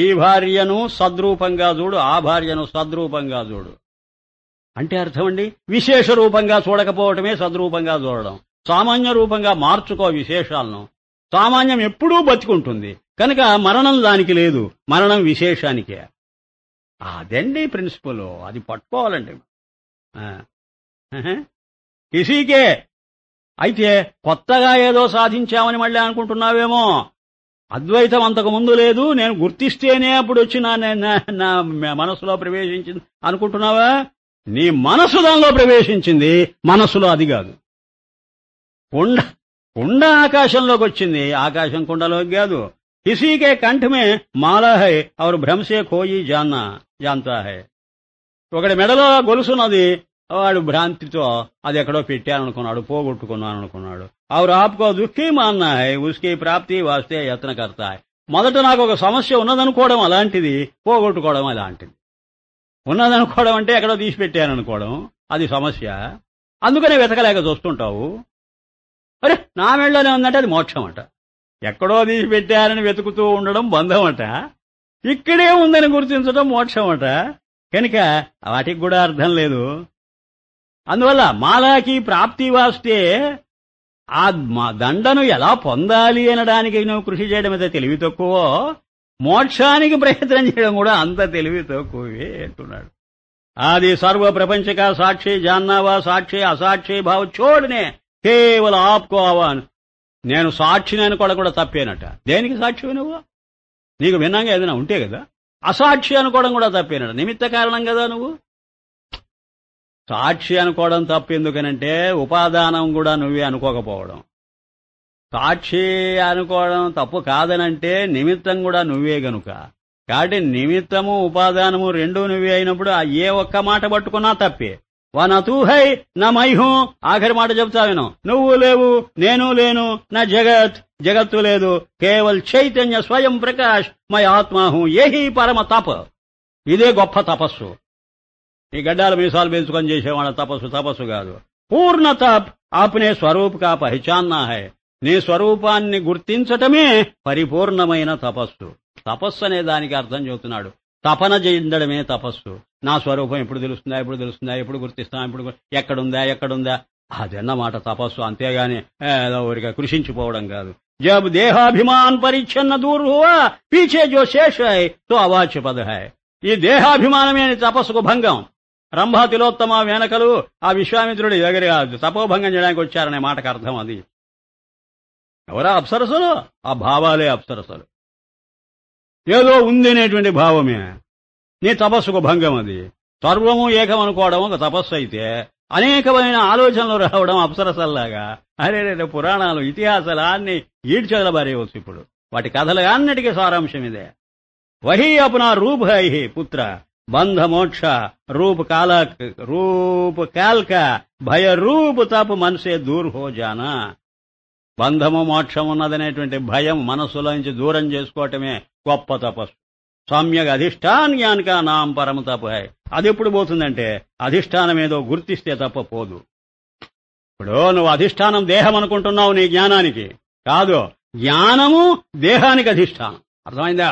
[SPEAKER 1] ఈ భార్యను సద్రూపంగా చూడు, ఆ భార్యను సద్రూపంగా చూడు అంటే అర్థమండి విశేష రూపంగా చూడకపోవటమే సద్రూపంగా చూడడం. సామాన్య రూపంగా మార్చుకో విశేషాలను. సామాన్యం ఎప్పుడూ బతికుంటుంది కనుక మరణం దానికి లేదు, మరణం విశేషానికే. అదండి ప్రిన్సిపల్, అది పట్టుకోవాలండి. కిసీకే అయితే కొత్తగా ఏదో సాధించామని మళ్ళీ అనుకుంటున్నావేమో. అద్వైతం అంతకు ముందు లేదు, నేను గుర్తిస్తేనే అప్పుడు వచ్చి నా మనసులో ప్రవేశించింది అనుకుంటున్నావా? నీ మనసు దానిలో ప్రవేశించింది, మనసులో అది కాదు. కుండ ఆకాశంలోకి వచ్చింది, ఆకాశం కుండలోకి కాదు. కిసీకే కంఠ మే మాలా హై ఔర్ భ్రమసే కోయి జాంతా హై. ఒకటి మెడలో గొలుసున్నది, వాడు భ్రాంతితో అది ఎక్కడో పెట్టాననుకున్నాడు, పోగొట్టుకున్నాను అనుకున్నాడు. ఔర్ ఆప్కో దుఃఖీ మాన్నా హై ఉస్కి ప్రాప్తి వాస్తే యత్న కర్తా హై. మొదట నాకు ఒక సమస్య ఉన్నదనుకోవడం అలాంటిది, పోగొట్టుకోవడం అలాంటిది. ఉన్నదనుకోవడం అంటే ఎక్కడో తీసి పెట్టాననుకోవడం, అది సమస్య. అందుకనే వెతకలేక చూస్తుంటావు. అరే నా మెళ్ళలోనే ఉందంటే అది మోక్షం అట. ఎక్కడో తీసి పెట్టారని వెతుకుతూ ఉండడం బంధం అట, ఇక్కడే ఉందని గుర్తించడం మోక్షం అట. కనుక వాటికి కూడా అర్థం లేదు. అందువల్ల మాలాకి ప్రాప్తి వాస్తే ఆ దండను ఎలా పొందాలి అనడానికి నువ్వు కృషి చేయడం అయితే తెలివి తక్కువ, మోక్షానికి ప్రయత్నం చేయడం కూడా అంత తెలివి తక్కువే అంటున్నాడు. ఆది సర్వ ప్రపంచ కా సాక్షి జాన్నావా సాక్షి అసాక్షి భావ చోడనే కేవల ఆప్కో ఆవాన్. నేను సాక్షిని అనుకోవడం కూడా తప్పేనట. దేనికి సాక్షి నువ్వు? నీకు భిన్నంగా ఏదైనా ఉంటే కదా. అసాక్షి అనుకోవడం కూడా తప్పేనట, నిమిత్త కారణం కదా నువ్వు. సాక్షి అనుకోవడం తప్పు ఎందుకనంటే ఉపాదానం కూడా నువ్వే అనుకోకపోవడం. సాక్షి అనుకోవడం తప్పు కాదనంటే నిమిత్తం కూడా నువ్వే గనుక. కాబట్టి నిమిత్తము ఉపాదానము రెండూ నువ్వే అయినప్పుడు ఏ ఒక్క మాట పట్టుకున్నా తప్పే. వనతూ హై నా మైహూ, ఆఖరి మాట చెప్తా విను. నువ్వు లేవు, నేను లేను, నా జగత్తు లేదు, కేవల్ చైతన్య స్వయం ప్రకాష్ మై ఆత్మాహు, ఏహీ పరమ తప. ఇదే గొప్ప తపస్సు. ఈ గడ్డాల మీసాలు పెంచుకొని చేసేవాళ్ళ తపస్సు కాదు. పూర్ణ తప్ ఆప్నే స్వరూప్ కా పహచాన్నా హై. నీ స్వరూపాన్ని గుర్తించటమే పరిపూర్ణమైన తపస్సు. తపస్సు అనే దానికి అర్థం చెబుతున్నాడు. తపన చెందడమే తపస్సు. నా స్వరూపం ఎప్పుడు తెలుస్తుందా, ఎప్పుడు గుర్తిస్తాం, ఎక్కడుందా అదన్నమాట తపస్సు. అంతేగాని ఊరిగా కృషించిపోవడం కాదు. జబ్ దేహాభిమాన్ పరిచ్ఛన్న దూర్ హువా పీఛే జో శేష హై తో అవాచ్య పద హై. ఈ దేహాభిమానమే తపస్సుకు భంగం. రంభా తిలోత్తమ మేనకలు ఆ విశ్వామిత్రుడి దగ్గర తపోభంగం చేయడానికి వచ్చారనే మాటకు అర్థం అది. ఎవరా అప్సరసలు? ఆ భావాలే అప్సరసలు. ఏదో ఉంది అనేటువంటి భావమే నీ తపస్సుకు భంగం. అది సర్వము ఏకం అనుకోవడం ఒక తపస్సు అయితే, అనేకమైన ఆలోచనలు రావడం అప్సరసల్లాగా అరే పురాణాలు ఇతిహాసాలు అన్ని ఈడ్చెదలబారేయవచ్చు ఇప్పుడు. వాటి కథలు అన్నిటికీ సారాంశం ఇదే. వహీ అప్నా రూప్ హై పుత్ర బంధ మోక్ష రూప్ కాల్క భయ రూప్ తప్ మనసే దూర్ హో జానా. బంధము మోక్షం ఉన్నదనేటువంటి భయం మనస్సులోంచి దూరం చేసుకోవటమే గొప్ప తపస్సు. సమ్యక్ అధిష్టాన్ జ్ఞానికా నాం పరమ తప హై. అది ఎప్పుడు పోతుందంటే అధిష్టానం ఏదో గుర్తిస్తే తప్ప పోదు. ఇప్పుడు నువ్వు అధిష్టానం దేహం అనుకుంటున్నావు నీ జ్ఞానానికి, కాదు. జ్ఞానము దేహానికి అధిష్టానం. అర్థమైందా?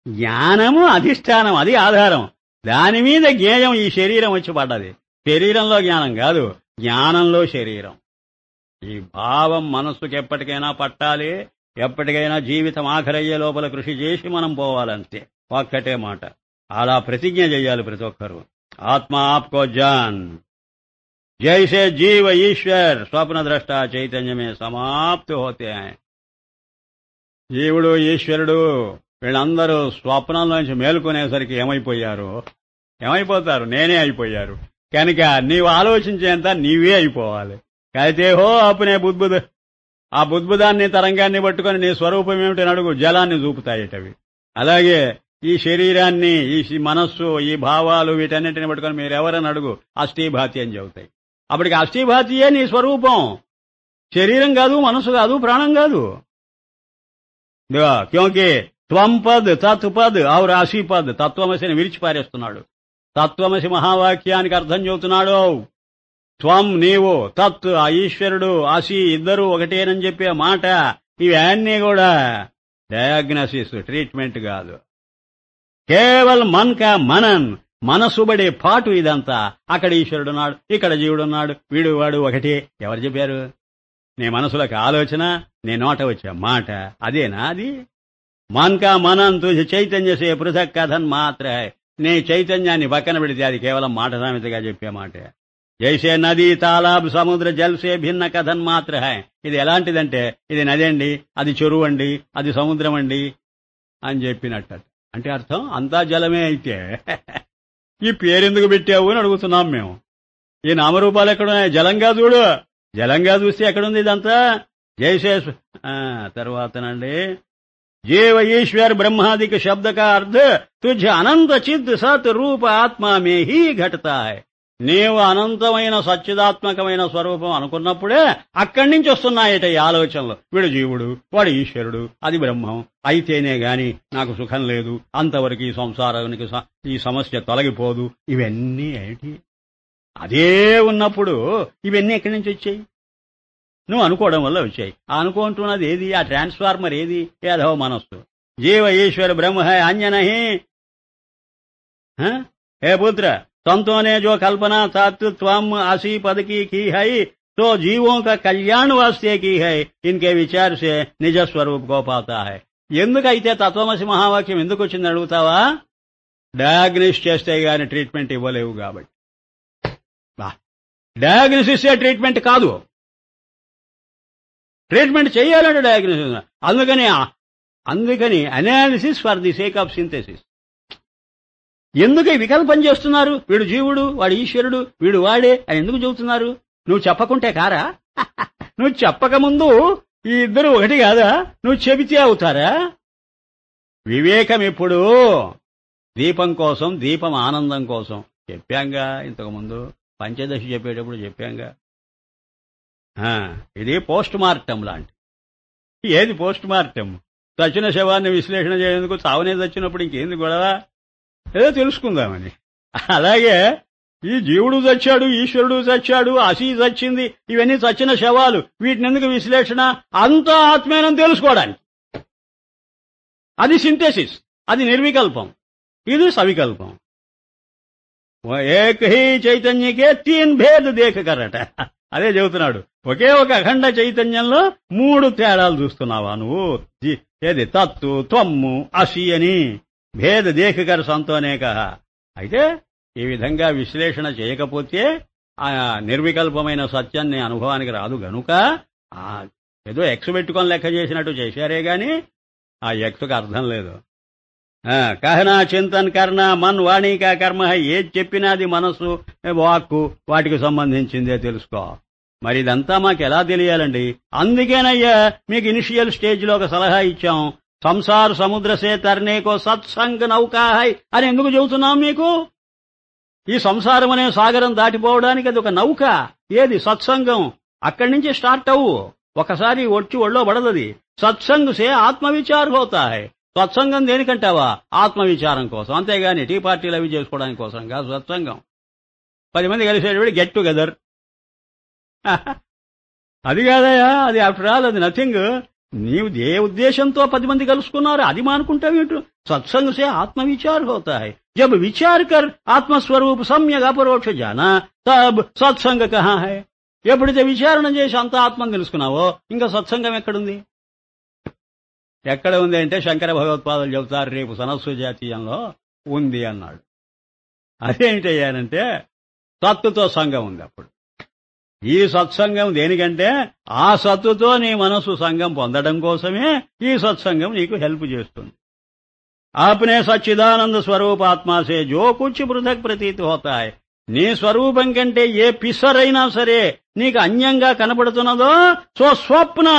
[SPEAKER 1] జ్ఞానము అధిష్టానం, అది ఆధారం. దాని మీద జ్ఞేయం ఈ శరీరం వచ్చి పడ్డది. శరీరంలో జ్ఞానం కాదు, జ్ఞానంలో శరీరం. ఈ భావం మనస్సుకి ఎప్పటికైనా పట్టాలి. ఎప్పటికైనా జీవితం ఆఖరయ్యే లోపల కృషి చేసి మనం పోవాలంతే. ఒక్కటే మాట, అలా ప్రతిజ్ఞ చేయాలి ప్రతి ఒక్కరు. ఆత్మ ఆప్కో జాన్ జైసే జీవ ఈశ్వర్ స్వప్న ద్రష్ట చైతన్యమే సమాప్తి హోతే. జీవుడు ఈశ్వరుడు వీళ్ళందరూ స్వప్నంలోంచి మేలుకునేసరికి ఏమైపోతారు? నేనే అయిపోయారు. కనుక నీవు ఆలోచించేంత నీవే అయిపోవాలి. అయితే హో అప్పునే ఆ బుద్బుదాన్ని తరంగాన్ని పట్టుకొని నీ స్వరూపం ఏమిటని అడుగు, జలాన్ని చూపుతాయిటవి. అలాగే ఈ శరీరాన్ని, ఈ మనస్సు, ఈ భావాలు వీటన్నిటిని పట్టుకొని మీరెవరని అడుగు, అస్థిభాతి అని చెబుతాయి. అప్పటికి అస్థిభాతియే నీ స్వరూపం. శరీరం కాదు, మనస్సు కాదు, ప్రాణం కాదు. క్యోంకి త్వం పద్ తత్ పద్ ఔర్ అసి పద్, తత్వమసిని విరిచిపారేస్తున్నాడు. తత్వమసి మహావాక్యానికి అర్థం చెబుతున్నాడు. త్వం నీవు, తత్ ఆ ఈశ్వరుడు, అసి ఇద్దరు ఒకటేనని చెప్పే మాట, ఇవన్నీ కూడా డయాగ్నోసిస్, ట్రీట్మెంట్ కాదు. కేవలం మన్ కా మనన్, మనసుబడే పాటు ఇదంతా. అక్కడ ఈశ్వరుడున్నాడు, ఇక్కడ జీవుడున్నాడు, వీడు వాడు ఒకటే. ఎవరు చెప్పారు? నీ మనసులోకి ఆలోచన, నీ నోట వచ్చే మాట, అదేనా అది? మన్ కా మనన్ తుझे చైతన్య సే పృథక్ కథన్ మాత్ర హై. నీ చైతన్యాన్ని పక్కన పెడితే అది కేవలం మాట సామెతగా చెప్పే మాట. జైసే నదీ తాలాబ్ సముద్ర జల్సే భిన్న కథన్ మాత్ర హై. ఇది ఎలాంటిదంటే, ఇది నది అండి, అది చెరువు అండి, అది సముద్రం అండి అని చెప్పినట్టు. అంటే అర్థం అంతా జలమే. అయితే ఈ పేరెందుకు పెట్టావు అని అడుగుతున్నాం మేము. ఈ నామరూపాలు ఎక్కడున్నాయి? జలంగా చూడు. జలంగా చూస్తే ఎక్కడుంది ఇదంతా? జైసే తర్వాతనండి, జీవ ఈశ్వర్ బ్రహ్మాదిక శబ్ద కా అర్థ తుझ అనంత చిద్ సత్ రూప ఆత్మా మే హీ ఘటతా హై. నీవు అనంతమైన సచ్చిదాత్మకమైన స్వరూపం అనుకున్నప్పుడే అక్కడి నుంచి వస్తున్నాయట ఈ ఆలోచనలు. వీడు జీవుడు, వాడు ఈశ్వరుడు, అది బ్రహ్మం అయితేనే గాని నాకు సుఖం లేదు, అంతవరకు ఈ సంసారానికి ఈ సమస్య తొలగిపోదు. ఇవన్నీ ఏంటి? అదే ఉన్నప్పుడు ఇవన్నీ ఎక్కడి నుంచి వచ్చాయి? నువ్వు అనుకోవడం వల్ల వచ్చాయి. ఆ అనుకుంటున్నది ఏది? ఆ ట్రాన్స్ఫార్మర్ ఏది? ఏదో మనస్సు. జీవ ఈశ్వర బ్రహ్మ హై అంజనహి. హే పుత్ర, संतों ने जो कल्पना तत्व त्वम आसी पद की है तो जीवों का कल्याण वास्ते की है. इनके विचार से निज स्वरूप को पाता है. ఎందుకైతే తత్వమసి మహావాక్యం ఎందుకు వచ్చింది అడుగుతావా? డయాగ్నోస్ చేస్తే గాని ట్రీట్మెంట్ ఇవ్వలేవు కాబట్టి. డయాగ్నోసిస్ ట్రీట్మెంట్ కాదు, ట్రీట్మెంట్ చేయాలంటే డయాగ్నోసిస్. అందుకని analysis for the sake of synthesis. ఎందుకు వికల్పం చేస్తున్నారు? వీడు జీవుడు, వాడు ఈశ్వరుడు, వీడు వాడే అని ఎందుకు చెబుతున్నారు? నువ్వు చెప్పకుంటే కారా? నువ్వు చెప్పకముందు ఈ ఇద్దరు ఒకటి కాదా? నువ్వు చెబితే అవుతారా? వివేకం ఎప్పుడు? దీపం కోసం, దీపం ఆనందం కోసం. చెప్పాంగా ఇంతకుముందు, పంచదశి చెప్పేటప్పుడు చెప్పాంగా. ఇది పోస్ట్ మార్టం లాంటి. ఏది పోస్ట్ మార్టం? చచ్చిన శవాన్ని విశ్లేషణ చేసేందుకు, చావనే చచ్చినప్పుడు ఇంకేంది గొడవ? ఏదో తెలుసుకుందామని. అలాగే ఈ జీవుడు చచ్చాడు, ఈశ్వరుడు చచ్చాడు, అసీ చచ్చింది, ఇవన్నీ చచ్చిన శవాలు. వీటిని ఎందుకు విశ్లేషణ? అంతా ఆత్మేనని తెలుసుకోవడానికి. అది సింథసిస్, అది నిర్వికల్పం, ఇది సవికల్పం. ఏక హీ చైతన్యకే తీన్ భేద దేఖకరట. అదే చెబుతున్నాడు. ఒకే ఒక అఖండ చైతన్యంలో 3 తేడాలు చూస్తున్నావా నువ్వు? ఏది? తత్తు, త్వమ్ము, అసి అని భేద దేఖకర సంతోనే కహ. అయితే ఈ విధంగా విశ్లేషణ చేయకపోతే ఆ నిర్వికల్పమైన సత్యాన్ని అనుభవానికి రాదు గనుక ఏదో ఎక్స్ పెట్టుకొని లెక్క చేసినట్టు చేశారే గాని ఆ ఎక్స్కి అర్థం లేదు. కహనా చింతన్ కర్ణ మన్ వాణికా కర్మ. ఏది చెప్పినాది మనస్సు, వాక్కు, వాటికి సంబంధించిందే తెలుసుకో. మరి ఇదంతా మాకు ఎలా తెలియాలండి? అందుకేనయ్యా మీకు ఇనిషియల్ స్టేజ్లో ఒక సలహా ఇచ్చాం. సంసార సముద్ర సే తర్నేకో సత్సంగ నౌకా హై అని ఎందుకు చెబుతున్నాం మీకు? ఈ సంసారం అనే సాగరం దాటిపోవడానికి అది ఒక నౌక. ఏది? సత్సంగం. అక్కడి నుంచి స్టార్ట్ అవ్వు. ఒకసారి వచ్చి ఒళ్ళో పడదది. సత్సంగ్ సే ఆత్మవిచార హోతా హై. సత్సంగం దేనికంటావా? ఆత్మవిచారం కోసం. అంతేగాని టీ పార్టీలు అవి చేసుకోవడానికి కోసం కాదు సత్సంగం. 10 మంది కలిసేటప్పుడు గెట్ టుగెదర్. అది కాదయా, అది ఆఫ్టర్ ఆల్ అది నథింగ్. నీవు ఏ ఉద్దేశంతో 10 మంది కలుసుకున్నారు అది మానుకుంటావేంటో. సత్సంగ్ సే ఆత్మవిచాर होता है. जब विचार कर ఆత్మస్వరూప్ సమ్యక్ అపరోక్ష జానా తబ్ సత్సంగ కహా హై. ఎప్పుడైతే విచారణ చేసి అంత ఆత్మను తెలుసుకున్నావో ఇంకా సత్సంగం ఎక్కడుంది? ఎక్కడ ఉంది అంటే శంకర భగవత్పాదులు చెబుతారు, రేపు సనస్సు జాతీయంలో ఉంది అన్నాడు. అదేంటయ్యానంటే సత్తుతో సంఘం ఉంది. అప్పుడు ఈ సత్సంగం దేనికంటే ఆ సత్తుతో నీ మనసు సంఘం పొందడం కోసమే ఈ సత్సంగం నీకు హెల్ప్ చేస్తుంది. ఆప్నే సచ్చిదానంద స్వరూపాత్మాసే జో కుచ్ పృథక్ ప్రతీతి హోతా హై. నీ స్వరూపం కంటే ఏ పిసరైనా సరే నీకు అన్యంగా కనపడుతున్నదో సో స్వప్న,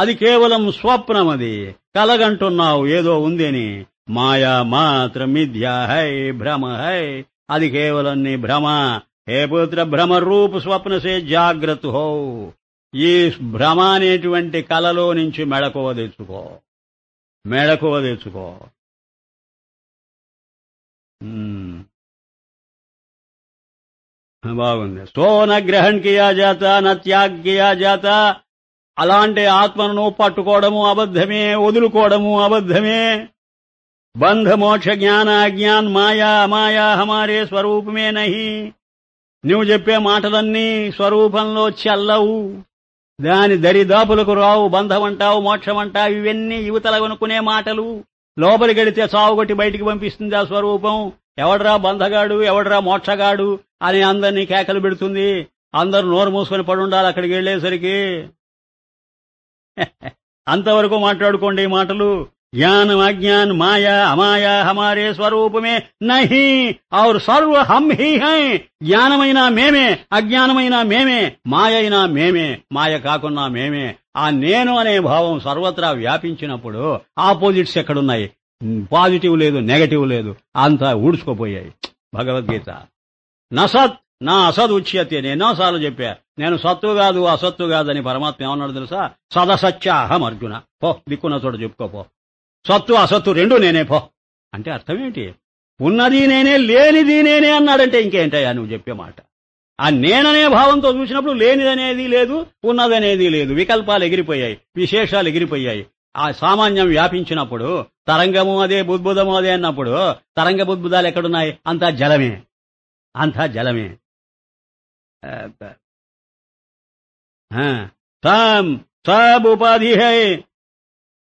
[SPEAKER 1] అది కేవలం స్వప్నం. అది కలగంటున్నావు ఏదో ఉందని. మాయా మాత్ర మిథ్యా హై, భ్రమ హై. అది కేవలం నీ భ్రమ. హే పుత్ర, భ్రమ రూప స్వప్న సే జాగ్రత్త హో. ఈ భ్రమ అనేటువంటి కలలో నుంచి మెళకువ తెచ్చుకో. మెళకువ తెచ్చుకో. బాగుంది. సోన గ్రహణ్ కియా జాత న త్యాగ్ కియా జాత. అలాంటి ఆత్మను పట్టుకోవడము అబద్ధమే, వదులుకోవడము అబద్ధమే. బంధ మోక్ష జ్ఞాన అజ్ఞాన్ మాయా అమాయా హమారే స్వరూపమే నహి. నువ్వు చెప్పే మాటలన్నీ స్వరూపంలో చెల్లవు, దాని దరిదాపులకు రావు. బంధం అంటావు, మోక్షం అంటావు, ఇవన్నీ యువతల అనుకునే మాటలు. లోపలికి వెళితే సావుగొట్టి బయటికి పంపిస్తుంది ఆ స్వరూపం. ఎవడ్రా బంధగాడు, ఎవడ్రా మోక్షగాడు అని అందరినీ కేకలు పెడుతుంది. అందరూ నోరు మూసుకొని పడుండాలి అక్కడికి వెళ్లేసరికి. అంతవరకు మాట్లాడుకోండి ఈ మాటలు. ज्ञान अज्ञान माया अमाया हमारे स्वरूप में नहीं और सर्व हम ही हैं. జ్ఞానమైనా మేమే, అజ్ఞానమైనా మేమే, మాయ అయినా మేమే, మాయ కాకున్నా మేమే. ఆ నేను అనే భావం సర్వత్రా వ్యాపించినప్పుడు ఆపోజిట్స్ ఎక్కడున్నాయి? పాజిటివ్ లేదు, నెగటివ్ లేదు, అంతా ఊడ్చుకోపోయాయి. భగవద్గీత నసత్ నా అసద్ ఉచ్యతే. నేను ఎన్నోసార్లు చెప్పా, నేను సత్తు కాదు అసత్తు కాదని. పరమాత్మ ఏమన్నాడు తెలుసా? సదసత్యాహం అర్జున. పో, దిక్కున్న చోట చెప్పుకోపో. సత్తు అసత్తు రెండు నేనే పో అంటే అర్థమేంటి? ఉన్నది నేనే, లేనిది నేనే అన్నాడంటే ఇంకేంటయ్యా నువ్వు చెప్పే మాట? ఆ నేననే భావంతో చూసినప్పుడు లేనిదనేది లేదు, ఉన్నదనేది లేదు. వికల్పాలు ఎగిరిపోయాయి, విశేషాలు ఎగిరిపోయాయి. ఆ సామాన్యం వ్యాపించినప్పుడు తరంగము అదే, బుద్బుదము అదే అన్నప్పుడు తరంగ బుద్బుదాలు ఎక్కడున్నాయి? అంతా జలమే, అంతా జలమే. सब उपाधि है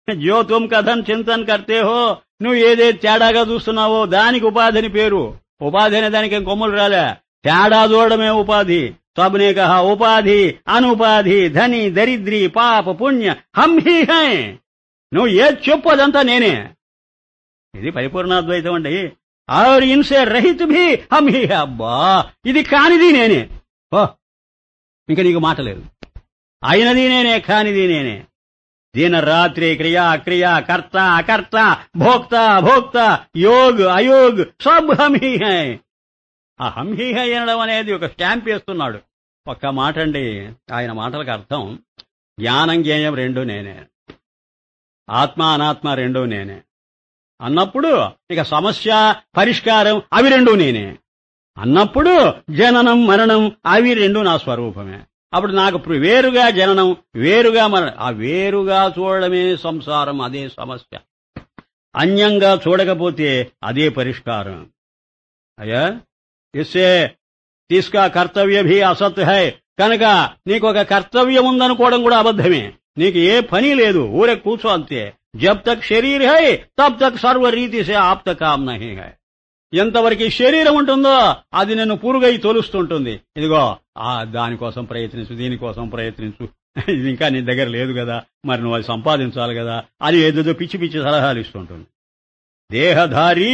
[SPEAKER 1] जो तुम कथन चिंतन करते हो. నువ్వు ఏదైతే తేడాగా చూస్తున్నావో దానికి ఉపాధిని పేరు. ఉపాధి అనే దానికి ఏం కొమ్ములు రాలే, తేడా చూడడమే ఉపాధి. సబ్నే కహా ఉపాధి అనుపాధి ధని దరిద్రి పాప పుణ్య హం హీ హై. నువ్వు ఏది చెప్పు అదంతా నేనే. ఇది పరిపూర్ణాద్వైతం అండి. ఆర్ ఇన్సే రహిత్ భీ హం హీ హై. అబ్బా, ఇది కానిది నేనే. ఇంకా నీకు మాట లేదు. అయినది నేనే, కానిది నేనే. दिन रात्रि क्रिया अक्रिया कर्ता अकर्ता भोक्ता अभोक्ता योग अयोग सब हम ही हैं. ఆ హం హీ హై అనడం అనేది ఒక స్టాంప్ వేస్తున్నాడు. ఒక్క మాట అండి, ఆయన మాటలకు అర్థం జ్ఞానం జ్ఞేయం రెండు నేనే, ఆత్మ అనాత్మ రెండు నేనే అన్నప్పుడు ఇక సమస్య పరిష్కారం అవి రెండు నేనే అన్నప్పుడు జననం మరణం అవి రెండు నా స్వరూపమే. అప్పుడు నాకు వేరుగా జననం, వేరుగా మరణం. ఆ వేరుగా చూడడమే సంసారం, అదే సమస్య. అన్యంగా చూడకపోతే అదే పరిష్కారం. అయ్యా ఇస్సే తీస్కా కర్తవ్య భీ అసత్ హై. కనుక నీకు ఒక కర్తవ్యం ఉందనుకోవడం కూడా అబద్ధమే. నీకు ఏ పని లేదు, ఊరే కూర్చో అంతే. జబ్ తక్ శరీర్ హై తబ్ తక్ సర్వ రీతి సే ఆప్త కామ్ నహీ హై. ఎంతవరకు శరీరం ఉంటుందో అది నిన్ను పురుగై తోలుస్తుంటుంది. ఇదిగో దానికోసం ప్రయత్నించు, దీనికోసం ప్రయత్నించు, ఇది ఇంకా నీ దగ్గర లేదు కదా, మరి నువ్వు అది సంపాదించాలి కదా అని ఏదేదో పిచ్చి పిచ్చి సలహాలు ఇస్తుంటుంది. దేహధారి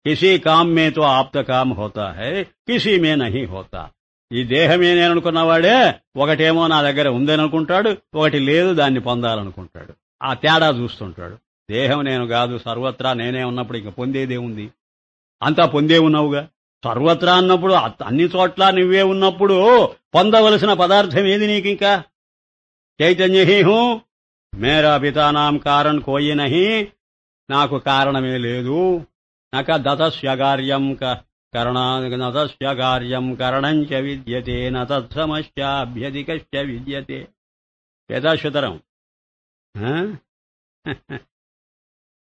[SPEAKER 1] కిసీ కామ్ మే తో ఆప్త కామ్ హోతా హై, కిసీ మే నహీ హోతా. ఈ దేహమే నేను అనుకున్నవాడే ఒకటేమో నా దగ్గర ఉందని అనుకుంటాడు, ఒకటి లేదు దాన్ని పొందాలనుకుంటాడు. ఆ తేడా చూస్తుంటాడు. దేహం నేను కాదు, సర్వత్రా నేనే ఉన్నప్పుడు ఇంక పొందేదే ఉంది? అంతా పొందే ఉన్నావుగా. సర్వత్రా అన్నప్పుడు అన్ని చోట్ల నువ్వే ఉన్నప్పుడు పొందవలసిన పదార్థం ఏది నీకు? ఇంకా చైతన్య హీ హూ, మేరా పితానాం కారణ్ కోయి నహీ. నాకు కారణమే లేదు. నక దతస్యగార్యం నతస్యగార్యం కరణంచ విద్యతే నతత్సమస్యాభ్యధికశ్చ విద్యతే. వేదాశ్వతరం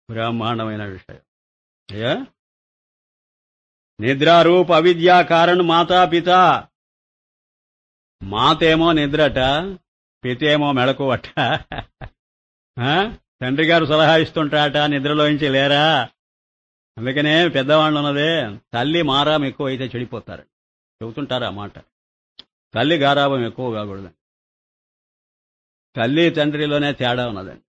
[SPEAKER 1] బ్రహ్మాండమైన విషయం. అయ్యా నిద్రారూప అవిద్యా కారణ్ మాతా పిత. మాతేమో నిద్రట, పితేమో మెళకువట. తండ్రి గారు సలహా ఇస్తుంటాట, నిద్రలోంచి లేరా. అందుకనే పెద్దవాళ్ళు ఉన్నదే, తల్లి మారాం ఎక్కువ అయితే చెడిపోతారు చెబుతుంటారు ఆ మాట. తల్లి గారాభం ఎక్కువ కాకూడదండి. తల్లి తండ్రిలోనే తేడా ఉన్నదండి.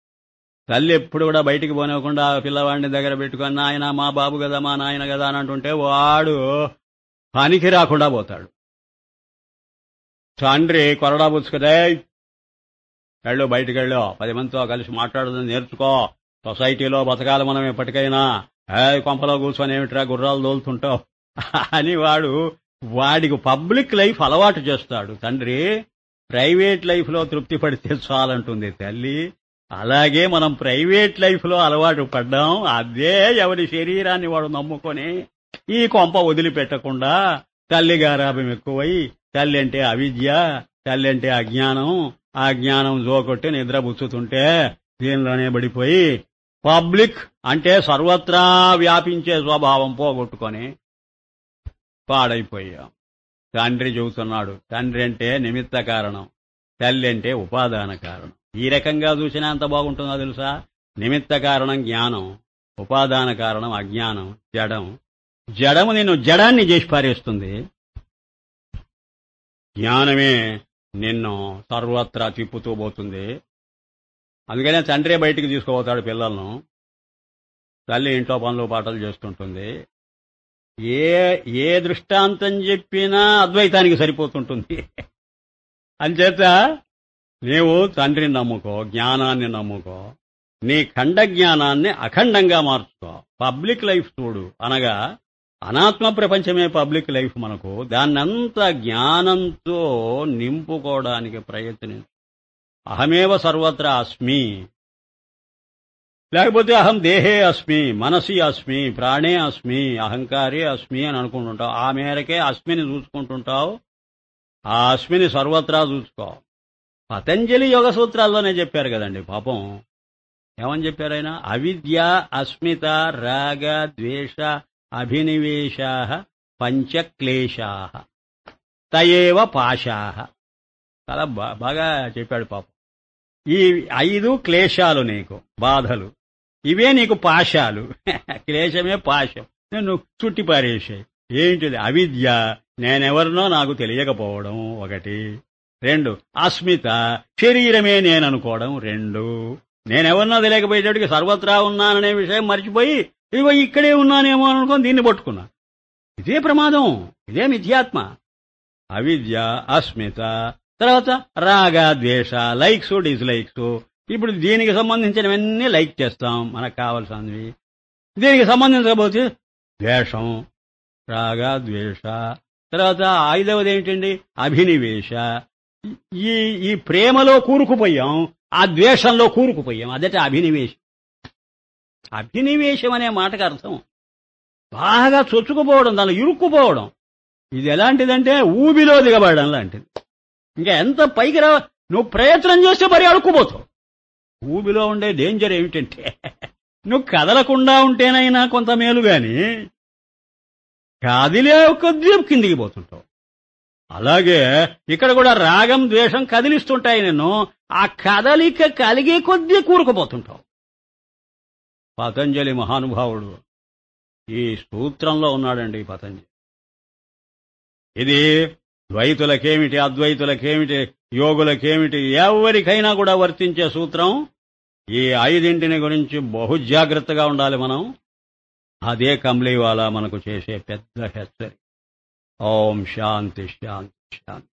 [SPEAKER 1] తల్లి ఎప్పుడు కూడా బయటికి పోనివ్వకుండా పిల్లవాడిని దగ్గర పెట్టుకుని ఆయన మా బాబు కదా, మా నాయన కదా అని అంటుంటే వాడు పనికి రాకుండా పోతాడు. తండ్రి కొరడా పుచ్చుకుదే, వెళ్ళు బయటికి వెళ్ళు, 10 మందితో కలిసి మాట్లాడుతుంది నేర్చుకో, సొసైటీలో బతకాలి మనం ఎప్పటికైనా, కొంపలో కూర్చొని ఏమిట్రా గుర్రాలు దోలుతుంటావు అని వాడికి పబ్లిక్ లైఫ్ అలవాటు చేస్తాడు తండ్రి. ప్రైవేట్ లైఫ్ లో తృప్తి పడితే చాలంటుంది తల్లి. అలాగే మనం ప్రైవేట్ లైఫ్లో అలవాటు పడ్డాం. అదే ఎవరి శరీరాన్ని వాడు నమ్ముకొని ఈ కొంప వదిలిపెట్టకుండా తల్లి గారాభం ఎక్కువై, తల్లి అంటే అవిద్య, తల్లి అంటే అజ్ఞానం, ఆ జ్ఞానం జోకొట్టి నిద్రపుచ్చుతుంటే దీనిలోనే పడిపోయి పబ్లిక్ అంటే సర్వత్రా వ్యాపించే స్వభావం పోగొట్టుకొని పాడైపోయాం. తండ్రి చెబుతున్నాడు, తండ్రి అంటే నిమిత్త కారణం, తల్లి అంటే ఉపాదాన కారణం. ఈ రకంగా చూసినా ఎంత బాగుంటుందో తెలుసా? నిమిత్త కారణం జ్ఞానం, ఉపాదాన కారణం అజ్ఞానం, జడం. జడము నిన్ను జడాన్ని చేసి పారేస్తుంది, జ్ఞానమే నిన్ను సర్వత్రా తిప్పుతూ పోతుంది. అందుకనే తండ్రే బయటికి తీసుకుపోతాడు పిల్లలను, తల్లి ఇంట్లో పనులు పాటలు చేస్తుంటుంది. ఏ దృష్టాంతం చెప్పినా అద్వైతానికి సరిపోతుంటుంది. అంచేత నీవు తండ్రిని నమ్ముకో, జ్ఞానాన్ని నమ్ముకో, నీ ఖండ జ్ఞానాన్ని అఖండంగా మార్చుకో. పబ్లిక్ లైఫ్ చూడు, అనగా అనాత్మ ప్రపంచమే పబ్లిక్ లైఫ్ మనకు. దాన్నంతా జ్ఞానంతో నింపుకోవడానికి ప్రయత్నించు. అహమేవ సర్వత్రా అస్మి, లేకపోతే అహం దేహే అస్మి, మనసి అస్మి, ప్రాణే అస్మి, అహంకారే అస్మి అని అనుకుంటుంటావు. ఆ మేరకే అస్మిని చూసుకుంటుంటావు. ఆ అస్మిని సర్వత్రా చూసుకో. పతంజలి యోగ సూత్రాల్లోనే చెప్పారు కదండి పాపం. ఏమని చెప్పారు ఆయన? అవిద్య, అస్మిత, రాగ, ద్వేష, అభినివేశా పంచక్లేశా తయేవ పాశా. చాలా బాగా చెప్పాడు పాపం. ఈ 5 క్లేశాలు నీకు, బాధలు, ఇవే నీకు పాశాలు. క్లేశమే పాశం, నేను చుట్టిపారేసాయి. ఏంటిది? అవిద్య, నేనెవరినో నాకు తెలియకపోవడం 1. 2 అస్మిత, శరీరమే నేననుకోవడం 2. నేనెవరినో తెలియకపోయేటప్పటికి సర్వత్రా ఉన్నాననే విషయం మర్చిపోయి ఇదిగో ఇక్కడే ఉన్నానేమో అనుకొని దీన్ని పట్టుకున్నా. ఇదే ప్రమాదం, ఇదే మిథ్యాత్మ. అవిద్య, అస్మిత, తర్వాత రాగ, ద్వేష, లైక్స్, డిస్లైక్స్. ఇప్పుడు దీనికి సంబంధించినవన్నీ లైక్ చేస్తాం, మనకు కావాల్సినవి. దీనికి సంబంధించకపోతే ద్వేషం, రాగ, ద్వేష. తర్వాత 5వది ఏంటండి? అభినివేశ. ఈ ప్రేమలో కూరుకుపోయాం, ఆ ద్వేషంలో కూరుకుపోయాం. అదట అభినివేశం. అభినివేశం అనే మాటకు అర్థం బాగా చొచ్చుకుపోవడం, దానిలో ఇరుక్కుపోవడం. ఇది ఎలాంటిదంటే ఊబిలో దిగబడడం లాంటిది. ఇంకా ఎంత పైకి రా, నువ్వు ప్రయత్నం చేస్తే మరి అడుక్కుపోతావు. ఊబిలో ఉండే డేంజర్ ఏమిటంటే నువ్వు కదలకుండా ఉంటేనైనా కొంత మేలు గాని కదిలే కొద్దీ కిందికి పోతుంటావు. అలాగే ఇక్కడ కూడా రాగం, ద్వేషం కదిలిస్తుంటాయి నిన్ను. ఆ కదలిక కలిగే కొద్దీ కూరుకుపోతుంటావు. పతంజలి మహానుభావుడు ఈ సూత్రంలో ఉన్నాడండి. పతంజలి ఇది ద్వైతులకేమిటి, అద్వైతులకేమిటి, యోగులకేమిటి, ఎవరికైనా కూడా వర్తించే సూత్రం. ఈ 5 గురించి బహు జాగ్రత్తగా ఉండాలి మనం. అదే కంబ్లీవాలా మనకు చేసే పెద్ద హెచ్చరిక. ఓం శాంతి శాంతి శాంతి.